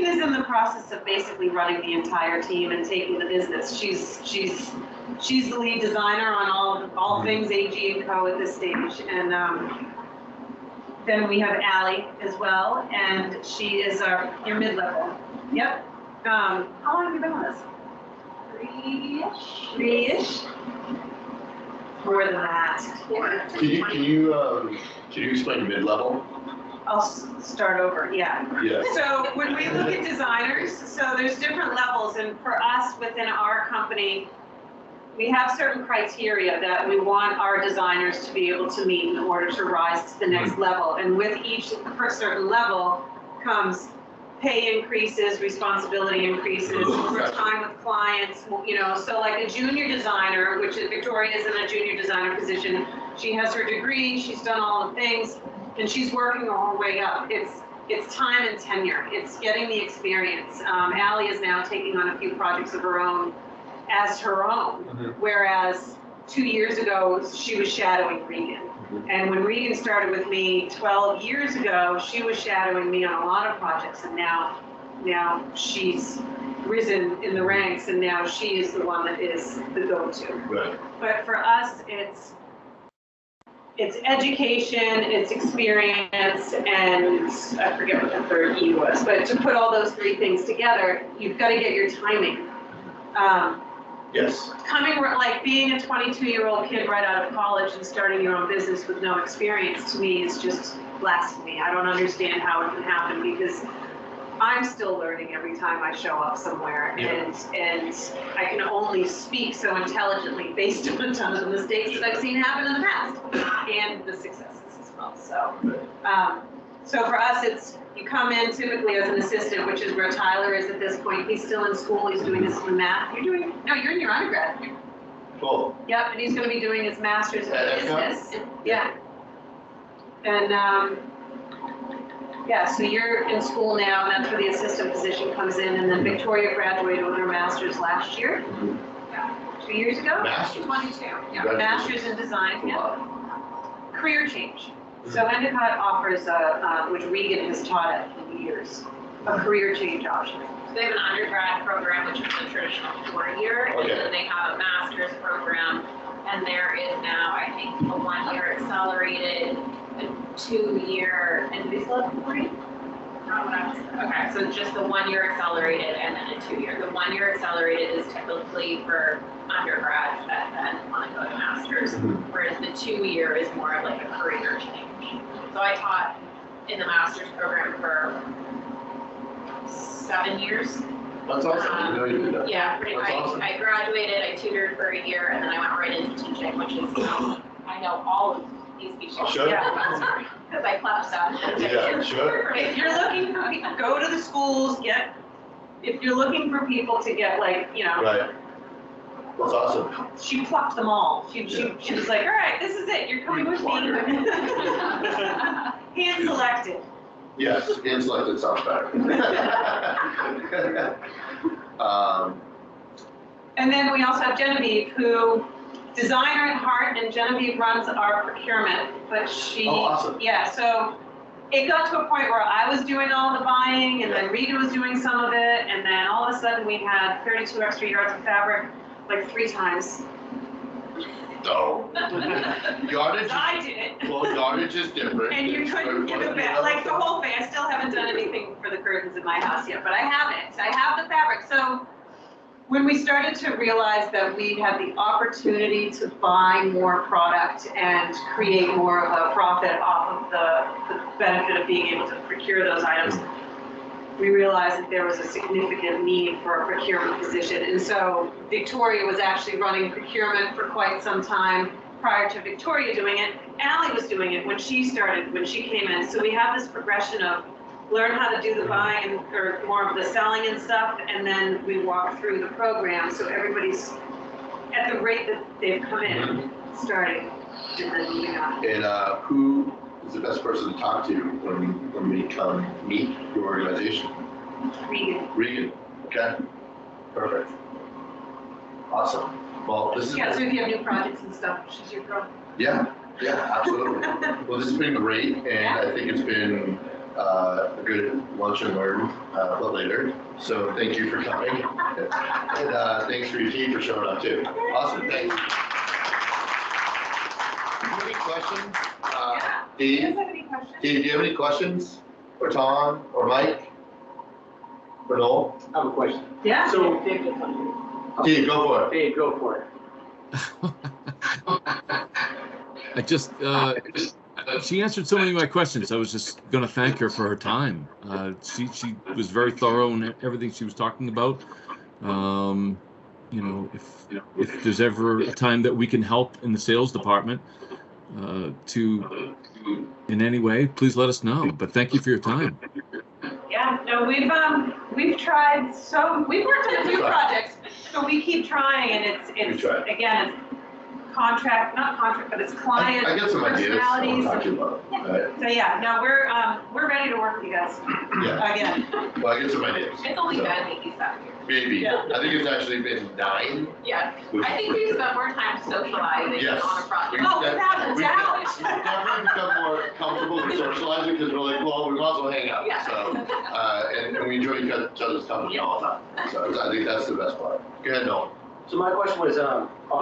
is in the process of basically running the entire team and taking the business. She's the lead designer on all things AG&Co at this stage, and then we have Allie as well, and she is your mid-level. Yep. How long have you been with us? 3-ish. 3-ish. More than that. Yeah. Can you explain mid-level? I'll start over. Yeah. Yeah. So when we look at designers, so there's different levels, and for us within our company, we have certain criteria that we want our designers to be able to meet in order to rise to the next level. And with each per certain level comes pay increases, responsibility increases, more time with clients, you know, so like a junior designer, which is Victoria's in a junior designer position, she has her degree, she's done all the things, and she's working her way up. It's time and tenure, it's getting the experience. Allie is now taking on a few projects of her own as her own, whereas 2 years ago, she was shadowing Regan. And when Regan started with me 12 years ago, she was shadowing me on a lot of projects, and now she's risen in the ranks, and now she is the one that is the go-to. Right. But for us, it's education, it's experience, and I forget what the third E was, but to put all those three things together, you've got to get your timing. Yes. Like being a 22-year-old kid right out of college and starting your own business with no experience, to me is just blasphemy. I don't understand how it can happen, because I'm still learning every time I show up somewhere, and I can only speak so intelligently based on a ton of the mistakes that I've seen happen in the past and the successes as well. So for us, it's you come in typically as an assistant, which is where Tyler is at this point. He's still in school. He's doing his math. You're in your undergrad. Cool. Yep, and he's going to be doing his master's in business. Yeah. And so you're in school now, and that's where the assistant position comes in. And then Victoria graduated with her master's last year. 2 years ago? Master's. 22. Yeah. Master's in design. Yeah. Career change. So Endicott offers, which Regan has taught at for years, a career change option. So they have an undergrad program, which is the traditional 4-year, and then they have a master's program, and there is now, I think, a 1-year accelerated, a 2-year, and do they still have 3? Okay, so just the 1-year accelerated and then a 2-year. The 1-year accelerated is typically for undergrad that then want to go to master's, whereas the 2-year is more of like a career change. So I taught in the master's program for 7 years, That's awesome. I didn't know you did that. Yeah, That's awesome. I graduated, I tutored for a year, and then I went right into teaching, which is, I know all of these people. Sure. Because I clapped down. Yeah, sure. If you're looking for, go to the schools, if you're looking for people to get like, Right. That's awesome. she plucked them all. She was like, all right, this is it, you're coming with me. Hand selected. Yes, hand-selected sounds better. And then we also have Genevieve, who, designer at heart, and Genevieve runs our procurement, but she. Oh, awesome. Yeah, so it got to a point where I was doing all the buying, and then Rita was doing some of it, and then all of a sudden we had 32 extra yards of fabric, like 3 times. No. Yardage. I did it. Well, yardage is different. And you couldn't give it back, like the whole thing. I still haven't done anything for the curtains in my house yet, but I have it. I have the fabric. So when we started to realize that we had the opportunity to buy more product and create more of a profit off of the benefit of being able to procure those items, we realized that there was a significant need for a procurement position. And so Victoria was actually running procurement for quite some time prior to Victoria doing it. Allie was doing it when she came in. So we have this progression of learn how to do the buying or more of the selling and stuff, and then we walk through the program. So everybody's at the rate that they've come in, starting and then moving on. And who is the best person to talk to when we come meet your organization? Regan. Regan. Okay. Perfect. Awesome. Well, this is. Yeah, so if you have new projects and stuff, she's your girl. Yeah, absolutely. Well, this has been great, and I think it's been a good lunch and learn a little later. So thank you for coming. And thanks for your team for showing up too. Awesome, thanks. Do you have any questions? Do you Dave, guys have any questions? do you have any questions? Or Tom, or Mike? Or Noel? I have a question. Yeah. So, Dave, go for it. Dave, go for it. She answered so many of my questions. I was just going to thank her for her time. She was very thorough in everything she was talking about. If there's ever a time that we can help in the sales department in any way, please let us know. But thank you for your time. Yeah, no, we've tried, so we've worked on a few projects, so we keep trying, and it's again, it's not contract, but it's client I get some ideas. I'll personalities. talk to you about it. All right. So yeah, no, we're ready to work with you guys. Yeah. Again. Well, I get some ideas. It's only So, been maybe 7 years. Maybe. Yeah. I think it's actually been 9. Yeah, I think we spent more time socializing Yes. on a project. Oh, without a We've doubt. definitely become more comfortable with socializing because we're like, well, we might as well hang out. Yeah. So, and we enjoy each other's company all the time. So I think that's the best part. Go ahead, Noel. So my question was,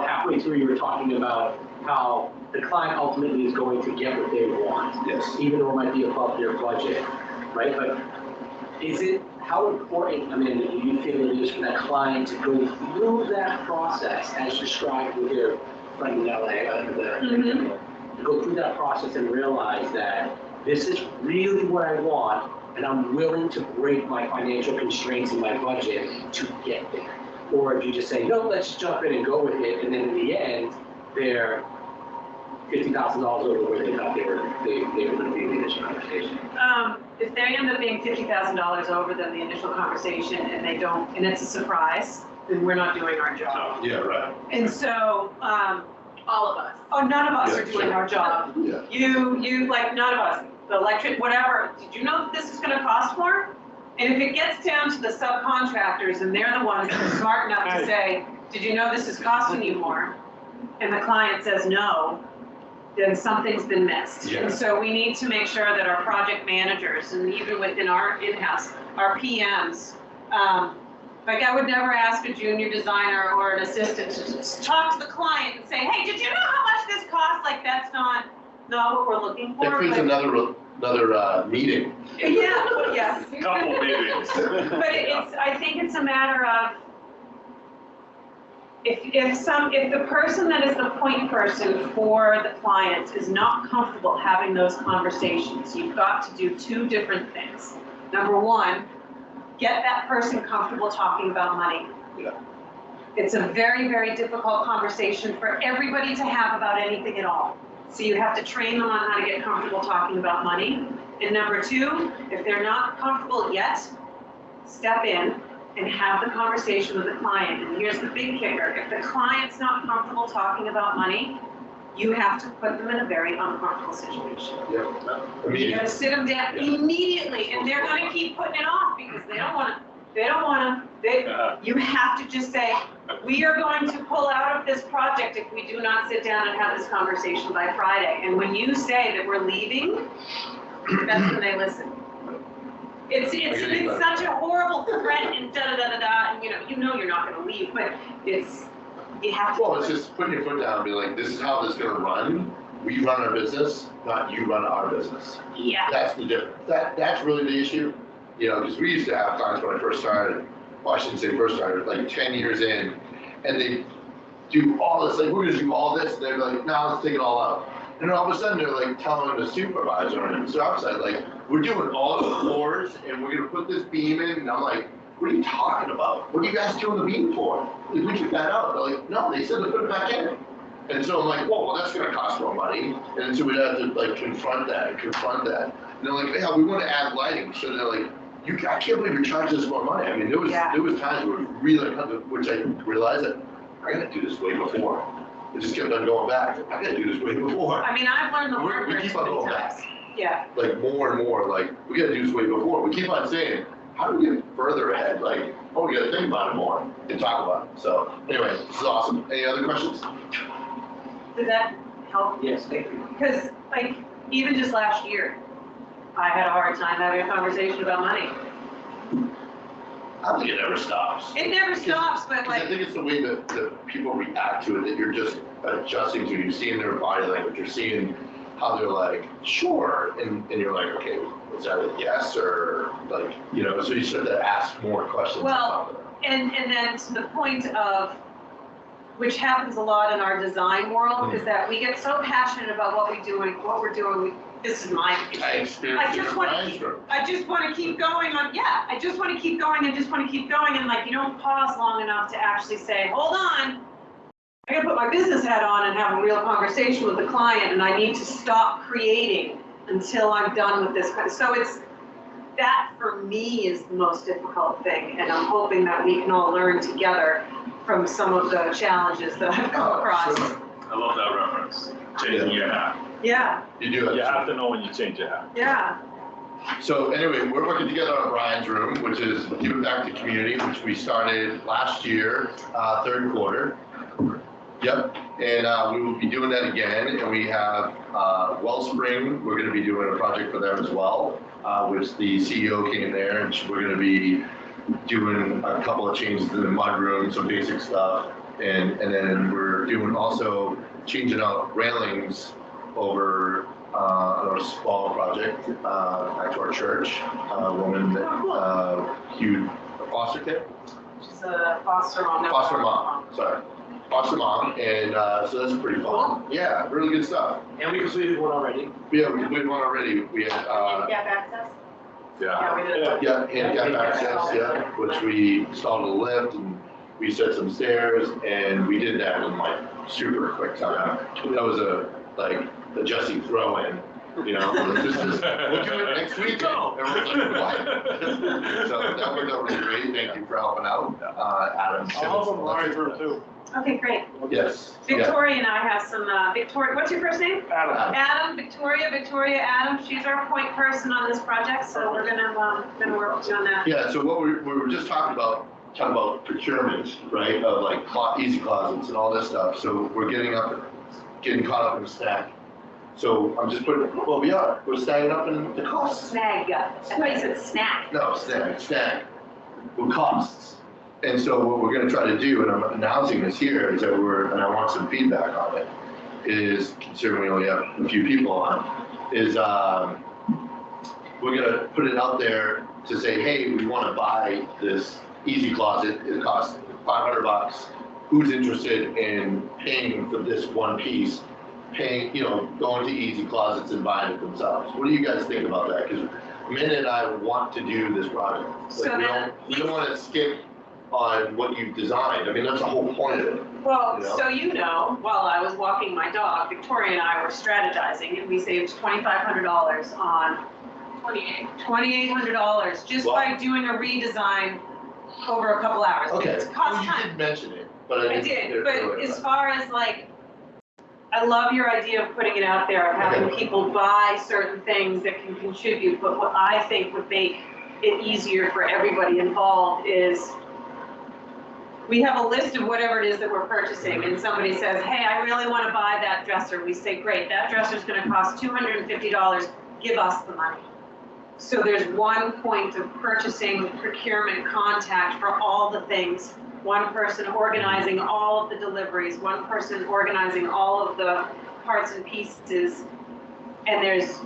halfway through you were talking about how the client ultimately is going to get what they want. Yes. Even though it might be above their budget, right? But how important, do you feel it is for that client to go through that process as described with your friend in LA, to go through that process and realize that this is really what I want, and I'm willing to break my financial constraints in my budget to get there? Or if you just say, no, let's jump in and go with it, and then in the end, they're $50,000 over where they thought they were going to be in the initial conversation. If they end up being $50,000 over than the initial conversation, and they don't, and it's a surprise, then we're not doing our job. Yeah, right. And so, All of us. none of us are doing our job. Yeah. You, like, none of us, the electric, whatever, did you know that this is gonna cost more? And if it gets down to the subcontractors and they're the ones that are smart enough to say, did you know this is costing you more? And the client says no, then something's been missed. Yeah. And so we need to make sure that our project managers, and even within our in-house, our PMs, like I would never ask a junior designer or an assistant to just talk to the client and say, hey, did you know how much this costs? Like, that's not what we're looking for. That creates but- another meeting. Yeah, yes. Couple meetings. But I think it's a matter of, if the person that is the point person for the client is not comfortable having those conversations, you've got to do 2 different things. Number 1, get that person comfortable talking about money. Yeah. It's a very, very difficult conversation for everybody to have about anything at all. So you have to train them on how to get comfortable talking about money. And number two, if they're not comfortable yet, step in and have the conversation with the client. And here's the big kicker. If the client's not comfortable talking about money, you have to put them in a very uncomfortable situation. Yeah. You gotta sit them down immediately, and they're gonna keep putting it off because they don't wanna, you have to just say, we are going to pull out of this project if we do not sit down and have this conversation by Friday. And when you say that we're leaving, that's when they listen. It's such a horrible threat and da-da-da-da-da, and you know you're not gonna leave, but you have to. Well, it's just putting your foot down and be like, this is how this is gonna run. We run our business, not you run our business. Yeah. That's the difference. That's really the issue. Because we used to have clients when I first started, well, I shouldn't say first started, like 10 years in, and they do all this, like, we're gonna do all this, and they're like, no, let's take it all out. And then all of a sudden, they're like telling the supervisor on the job site, like, we're doing all the floors, and we're gonna put this beam in, and I'm like, what are you talking about? What are you guys doing the beam for? We took that out. They're like, no, they said to put it back in. And so I'm like, whoa, well, that's gonna cost more money. And so we'd have to like confront that. And they're like, yeah, we wanna add lighting. So they're like, I can't believe you're charging us more money. I mean, there was times where it really, which I realized that I gotta do this way before. It just kept on going back. I gotta do this way before. I mean, I've learned the hard We way keep on going back. Yeah. Like more and more, like, we gotta do this way before. We keep on saying, how do we get further ahead? Like, oh, we gotta think about it more and talk about it. So anyway, this is awesome. Any other questions? Did that help? Yes, thank you. Because like, even just last year, I had a hard time having a conversation about money. I don't think it ever stops. It never stops, but I like, think it's the way that people react to it, that you're just adjusting to. You're seeing their body language, you're seeing how they're like, sure, and you're like, okay, is that a yes, or like, so you start to ask more questions. well, and then to the point of, which happens a lot in our design world, is that we get so passionate about what we're doing, this is my opinion. I just want to keep going on, I just want to keep going and like, you don't pause long enough to actually say, hold on, I gotta put my business hat on and have a real conversation with the client, and I need to stop creating until I'm done with this. So that for me is the most difficult thing, and I'm hoping that we can all learn together from some of the challenges that I've come across. Sure. I love that reference. Changing your hat. Yeah, You do it. You have to know when you change your hat. yeah. So anyway, we're working together on Brian's room, which is giving back to community, which we started last year, third quarter. Yep, and we will be doing that again, and we have Wellspring, we're gonna be doing a project for them as well, which the CEO came there, and we're gonna be doing a couple of changes to the mudroom, some basic stuff, and then we're doing also changing out railings over on a small project back to our church, a woman that Hugh foster kid. She's a foster mom. Foster mom, and so that's pretty fun. Yeah, really good stuff. And we completed one already. Yeah, we completed one already. We had, Handicap access? Yeah. we did. yeah, handicap access, yeah, which we installed a lift, and we set some stairs, and we did that in like super quick time. That was like a Jesse throw-in, we'll do it next week. Everyone's like, what? So that worked out really great. Thank you for helping out, Adam. I'll help him Brian's room too. Okay, great. Yes. Yeah. Victoria and I have some, Victoria, what's your first name? Adam. Adam, Victoria, Adam. She's our point person on this project, so we're gonna work with you on that. Yeah, so what we were just talking about procurement, right, of like easy closets and all this stuff. So we're getting caught up in the stack. So I'm just putting, we're stacking up in the costs. Snag, I thought you said snack. No, stack, with costs. And so what we're gonna try to do, and I'm announcing this here, is that and I want some feedback on it, is, considering we only have a few people on, is we're gonna put it out there to say, hey, we wanna buy this easy closet, it costs $500. Who's interested in paying for this one piece? paying, going to Easy Closets and buying it themselves. What do you guys think about that? Because Amanda and I want to do this project. So Like, we don't want to skip on what you've designed. I mean, that's the whole point of it. Well, You know? so while I was walking my dog, Victoria and I were strategizing, and we saved $2,500 on $2,800 just by doing a redesign over a couple hours. Okay, It well, costs you time. did mention it, but I did, but as far as like, I love your idea of putting it out there, of having Okay. people buy certain things that can contribute, but what I think would make it easier for everybody involved is we have a list of whatever it is that we're purchasing, and somebody says, hey, I really want to buy that dresser. We say, great, that dresser's going to cost $250, give us the money. So there's one point of purchasing, procurement, contact for all the things. One person organizing all of the deliveries, one person organizing all of the parts and pieces, and there's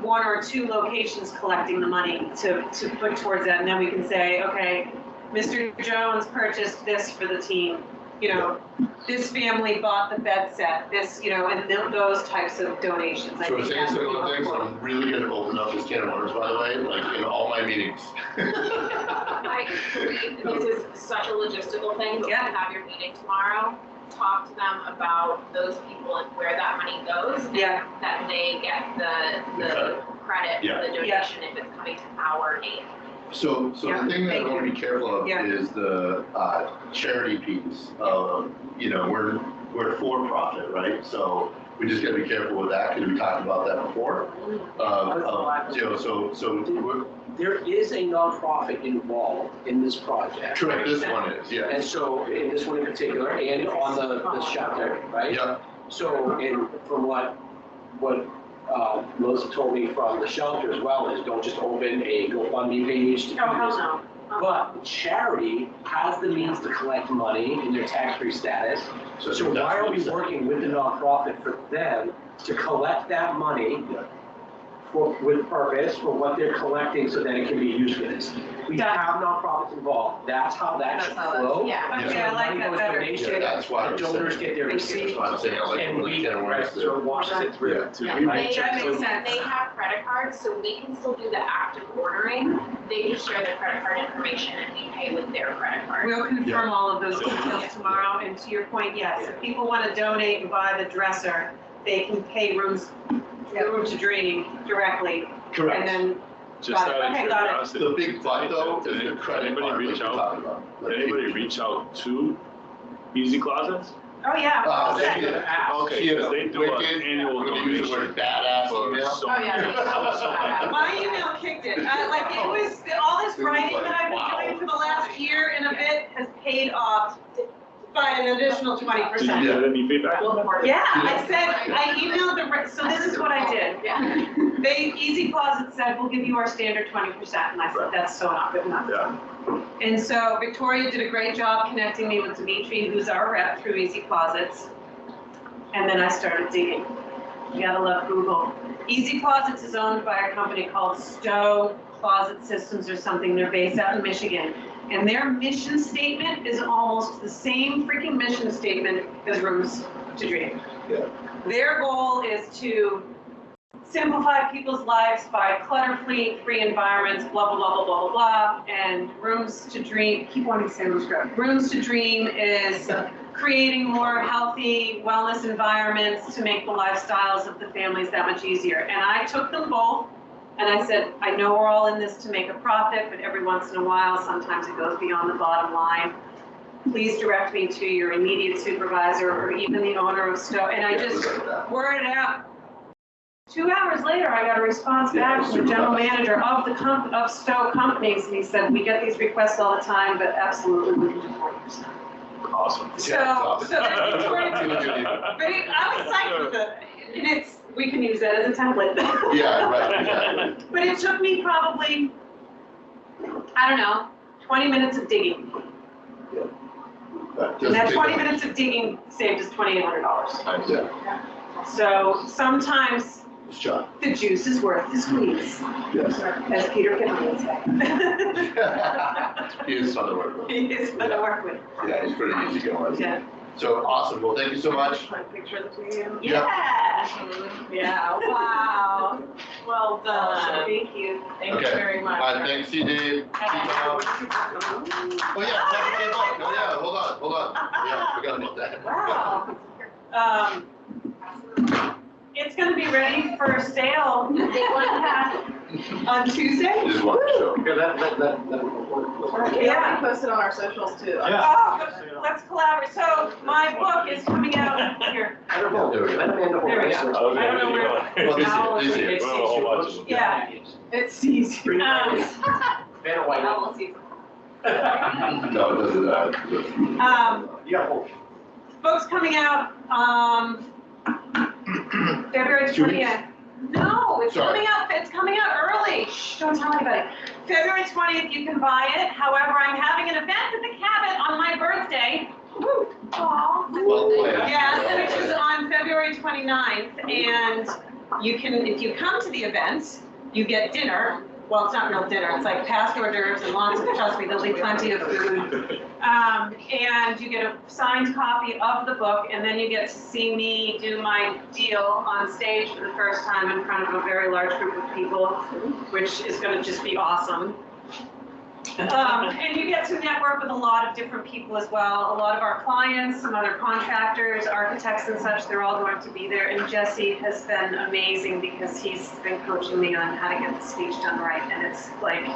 one or two locations collecting the money to put towards that, and then we can say, okay, Mr. Jones purchased this for the team, this family bought the bed set, this, and those types of donations. I So think saying that would be similar things, helpful. I'm really gonna open up this can of worms, by the way, like in all my meetings. I agree, this is such a logistical thing, but when you have your meeting tomorrow, talk to them about those people and where that money goes. and Yeah. That they get the credit Yeah. for the donation if it's coming to our name. So the thing that I want to be careful of Yeah. is the charity piece. We're for profit, right? So we just gotta be careful with that, because we talked about that before. So There is a nonprofit involved in this project. correct, this one is, And yeah. so, in this one in particular, and on the shelter, right? Yeah, So, and from what Melissa told me from the shelter as well, is don't just open a GoFundMe page to do Oh, hell this. no. But charity has the means to collect money in their tax-free status. So why are we working with the nonprofit for them to collect that money Yeah. with purpose for what they're collecting so that it can be used for this? We have nonprofits involved. That's how that should flow. Yeah. Okay, I like that better. yeah, that's why I The was donors saying. get their Thank you. receipts. That's why I'm saying I like And the we, can of worms sort of washes it through. Yeah. And Right. they, That makes sense. they have credit cards, so we can still do the act of ordering. They just share their credit card information and we pay with their credit card. We'll confirm all of those details tomorrow, and to your point, yes, if people want to donate and buy the dresser, they can pay Room to Dream directly, and Correct. then, Just out of Okay, got it. curiosity. The big but though is Did the credit anybody part, like reach you out? talked about. Like, Did anybody reach out to Easy Closets? oh, yeah. They okay. did. Okay, She had because a they do an wicked, annual I'm gonna use the word donation. badass for email. so Oh, yeah, many- they- My email kicked it, it was, all this writing that I've been doing for the last year and a bit has paid off by an additional Did 20%. you get any feedback on that? Yeah, I emailed so this is what I did. Yeah. Easy Closet said, we'll give you our standard 20%, and I said, that's so not good enough. Yeah. And so Victoria did a great job connecting me with Dimitri, who's our rep through Easy Closets. And then I started digging. You gotta love Google. Easy Closets is owned by a company called Stowe Closet Systems or something. They're based out in Michigan. And their mission statement is almost the same freaking mission statement as Rooms to Dream. Yeah. Their goal is to simplify people's lives by clutter-free environments, blah, blah, blah, blah, blah, blah, blah. And Rooms to Dream, keep wanting to say Rooms to Dream is creating more healthy wellness environments to make the lifestyles of the families that much easier. And I took them both and I said, I know we're all in this to make a profit, but every once in a while, sometimes it goes beyond the bottom line. Please direct me to your immediate supervisor or even the owner of Stowe. And I just worded it out. 2 hours later, I got a response back from the general manager of of Stowe Companies, and he said, we get these requests all the time, but absolutely we can do 40%. Awesome. So that's Victoria. But I was psyched with it, and we can use that as a template. Yeah, right, exactly. But it took me probably, I don't know, 20 minutes of digging. And that 20 minutes of digging saved us $2,800. Yeah, So sometimes it's John. the juice is worth the squeeze, Yes. as Peter Pittman would say. He is fun to work with. He is fun to work with. Yeah, he's pretty easy going. Yeah. So awesome. Well, thank you so much. Picture of the two of you. Yeah. Yeah, wow. Well done. Thank you. Thank you Okay. very much. All right, thanks, C. Dave. See you tomorrow. Oh, yeah, second day book. Oh, yeah, hold on. Yeah, forgot about that. Wow. It's gonna be ready for sale on Tuesday. Just wanted to show. Yeah. Posted on our socials too. Oh, let's collaborate. So my book is coming out here. I don't know. There we go. There we go. I don't know where. Well, this is easier. Well, a whole bunch of them. Yeah. It's easy. Better white. We'll see. No, it doesn't. Yeah. Book's coming out, February 20th. No, it's Sorry. coming out early. Shh, don't tell anybody. February 20th, you can buy it. However, I'm having an event at the Cabot on my birthday. Woo. Aw. Well planned. Yeah, which is on February 29th, and you can, if you come to the event, you get dinner. Well, it's not real dinner, it's like past hors d'oeuvres and lots of, trust me, there'll be plenty of food. And you get a signed copy of the book, and then you get to see me do my deal on stage for the first time in front of a very large group of people, which is gonna just be awesome. And you get to network with a lot of different people as well. A lot of our clients, some other contractors, architects and such, they're all going to be there. And Jesse has been amazing because he's been coaching me on how to get the speech done right. And it's like,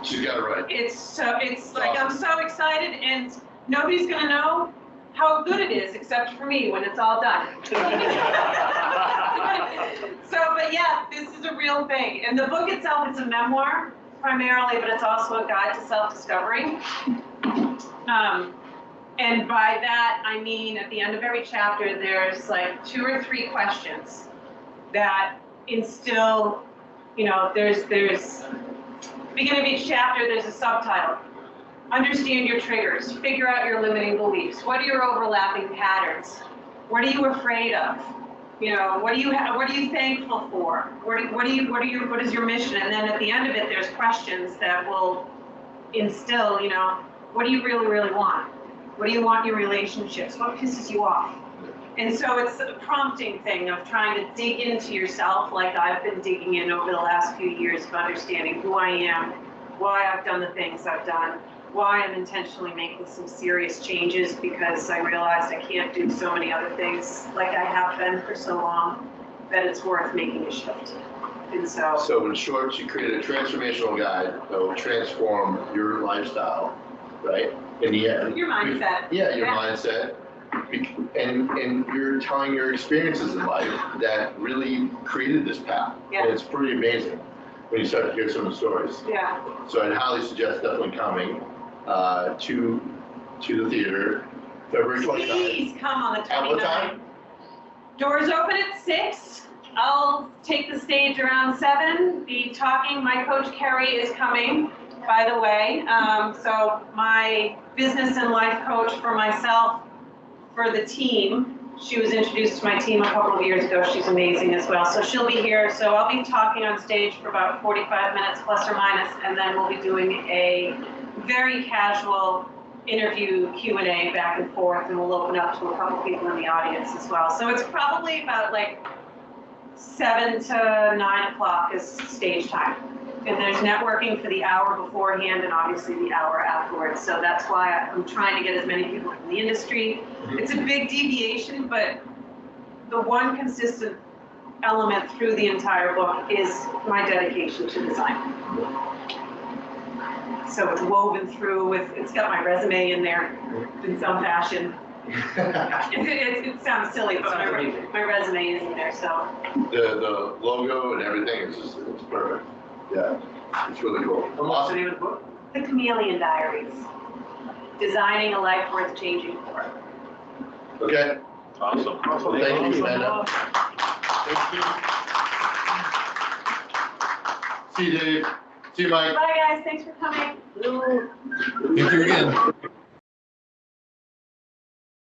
She's got it right. it's like, I'm so excited, and nobody's gonna know how good it is except for me when it's all done. So, but yeah, this is a real thing. And the book itself, it's a memoir primarily, but it's also a guide to self-discovery. And by that, I mean, at the end of every chapter, there's like 2 or 3 questions that instill, you know, there's beginning of each chapter, there's a subtitle. Understand your triggers, figure out your limiting beliefs. What are your overlapping patterns? What are you afraid of? You know, what are you thankful for? What is your mission? And then at the end of it, there's questions that will instill, you know, what do you really, really want? What do you want in your relationships? What pisses you off? And so it's a prompting thing of trying to dig into yourself, like I've been digging in over the last few years of understanding who I am, why I've done the things I've done, why I'm intentionally making some serious changes, because I realized I can't do so many other things like I have been for so long, that it's worth making a shift. And So in short, she created a transformational guide that will transform your lifestyle, right? In the end. your mindset. Yeah, your mindset. And you're telling your experiences in life that really created this path. Yeah. And it's pretty amazing when you start to hear some of the stories. Yeah. So I'd highly suggest definitely coming to the theater February 29th. Please come on the At what 29th. time? Doors open at 6. I'll take the stage around 7. My coach Carrie is coming, by the way. So my business and life coach for myself, for the team, she was introduced to my team a couple of years ago. She's amazing as well. So she'll be here. So I'll be talking on stage for about 45 minutes plus or minus, and then we'll be doing a very casual interview Q&A back and forth, and we'll open up to a couple people in the audience as well. So it's probably about like 7 to 9 o'clock is stage time. And there's networking for the hour beforehand and obviously the hour afterwards. So that's why I'm trying to get as many people from the industry. It's a big deviation, but the one consistent element through the entire book is my dedication to design. So it's woven through with, it's got my resume in there in some fashion. It sounds silly, but my resume is in there, so. The logo and everything is just, it's perfect. Yeah, it's really cool. And what's the name of the book? The Chameleon Diaries. Designing a life worth changing for. Okay, Awesome. well, thank you, Amanda. See you, Dave. See you, Mike. Bye, guys. Thanks for coming. Thank you again.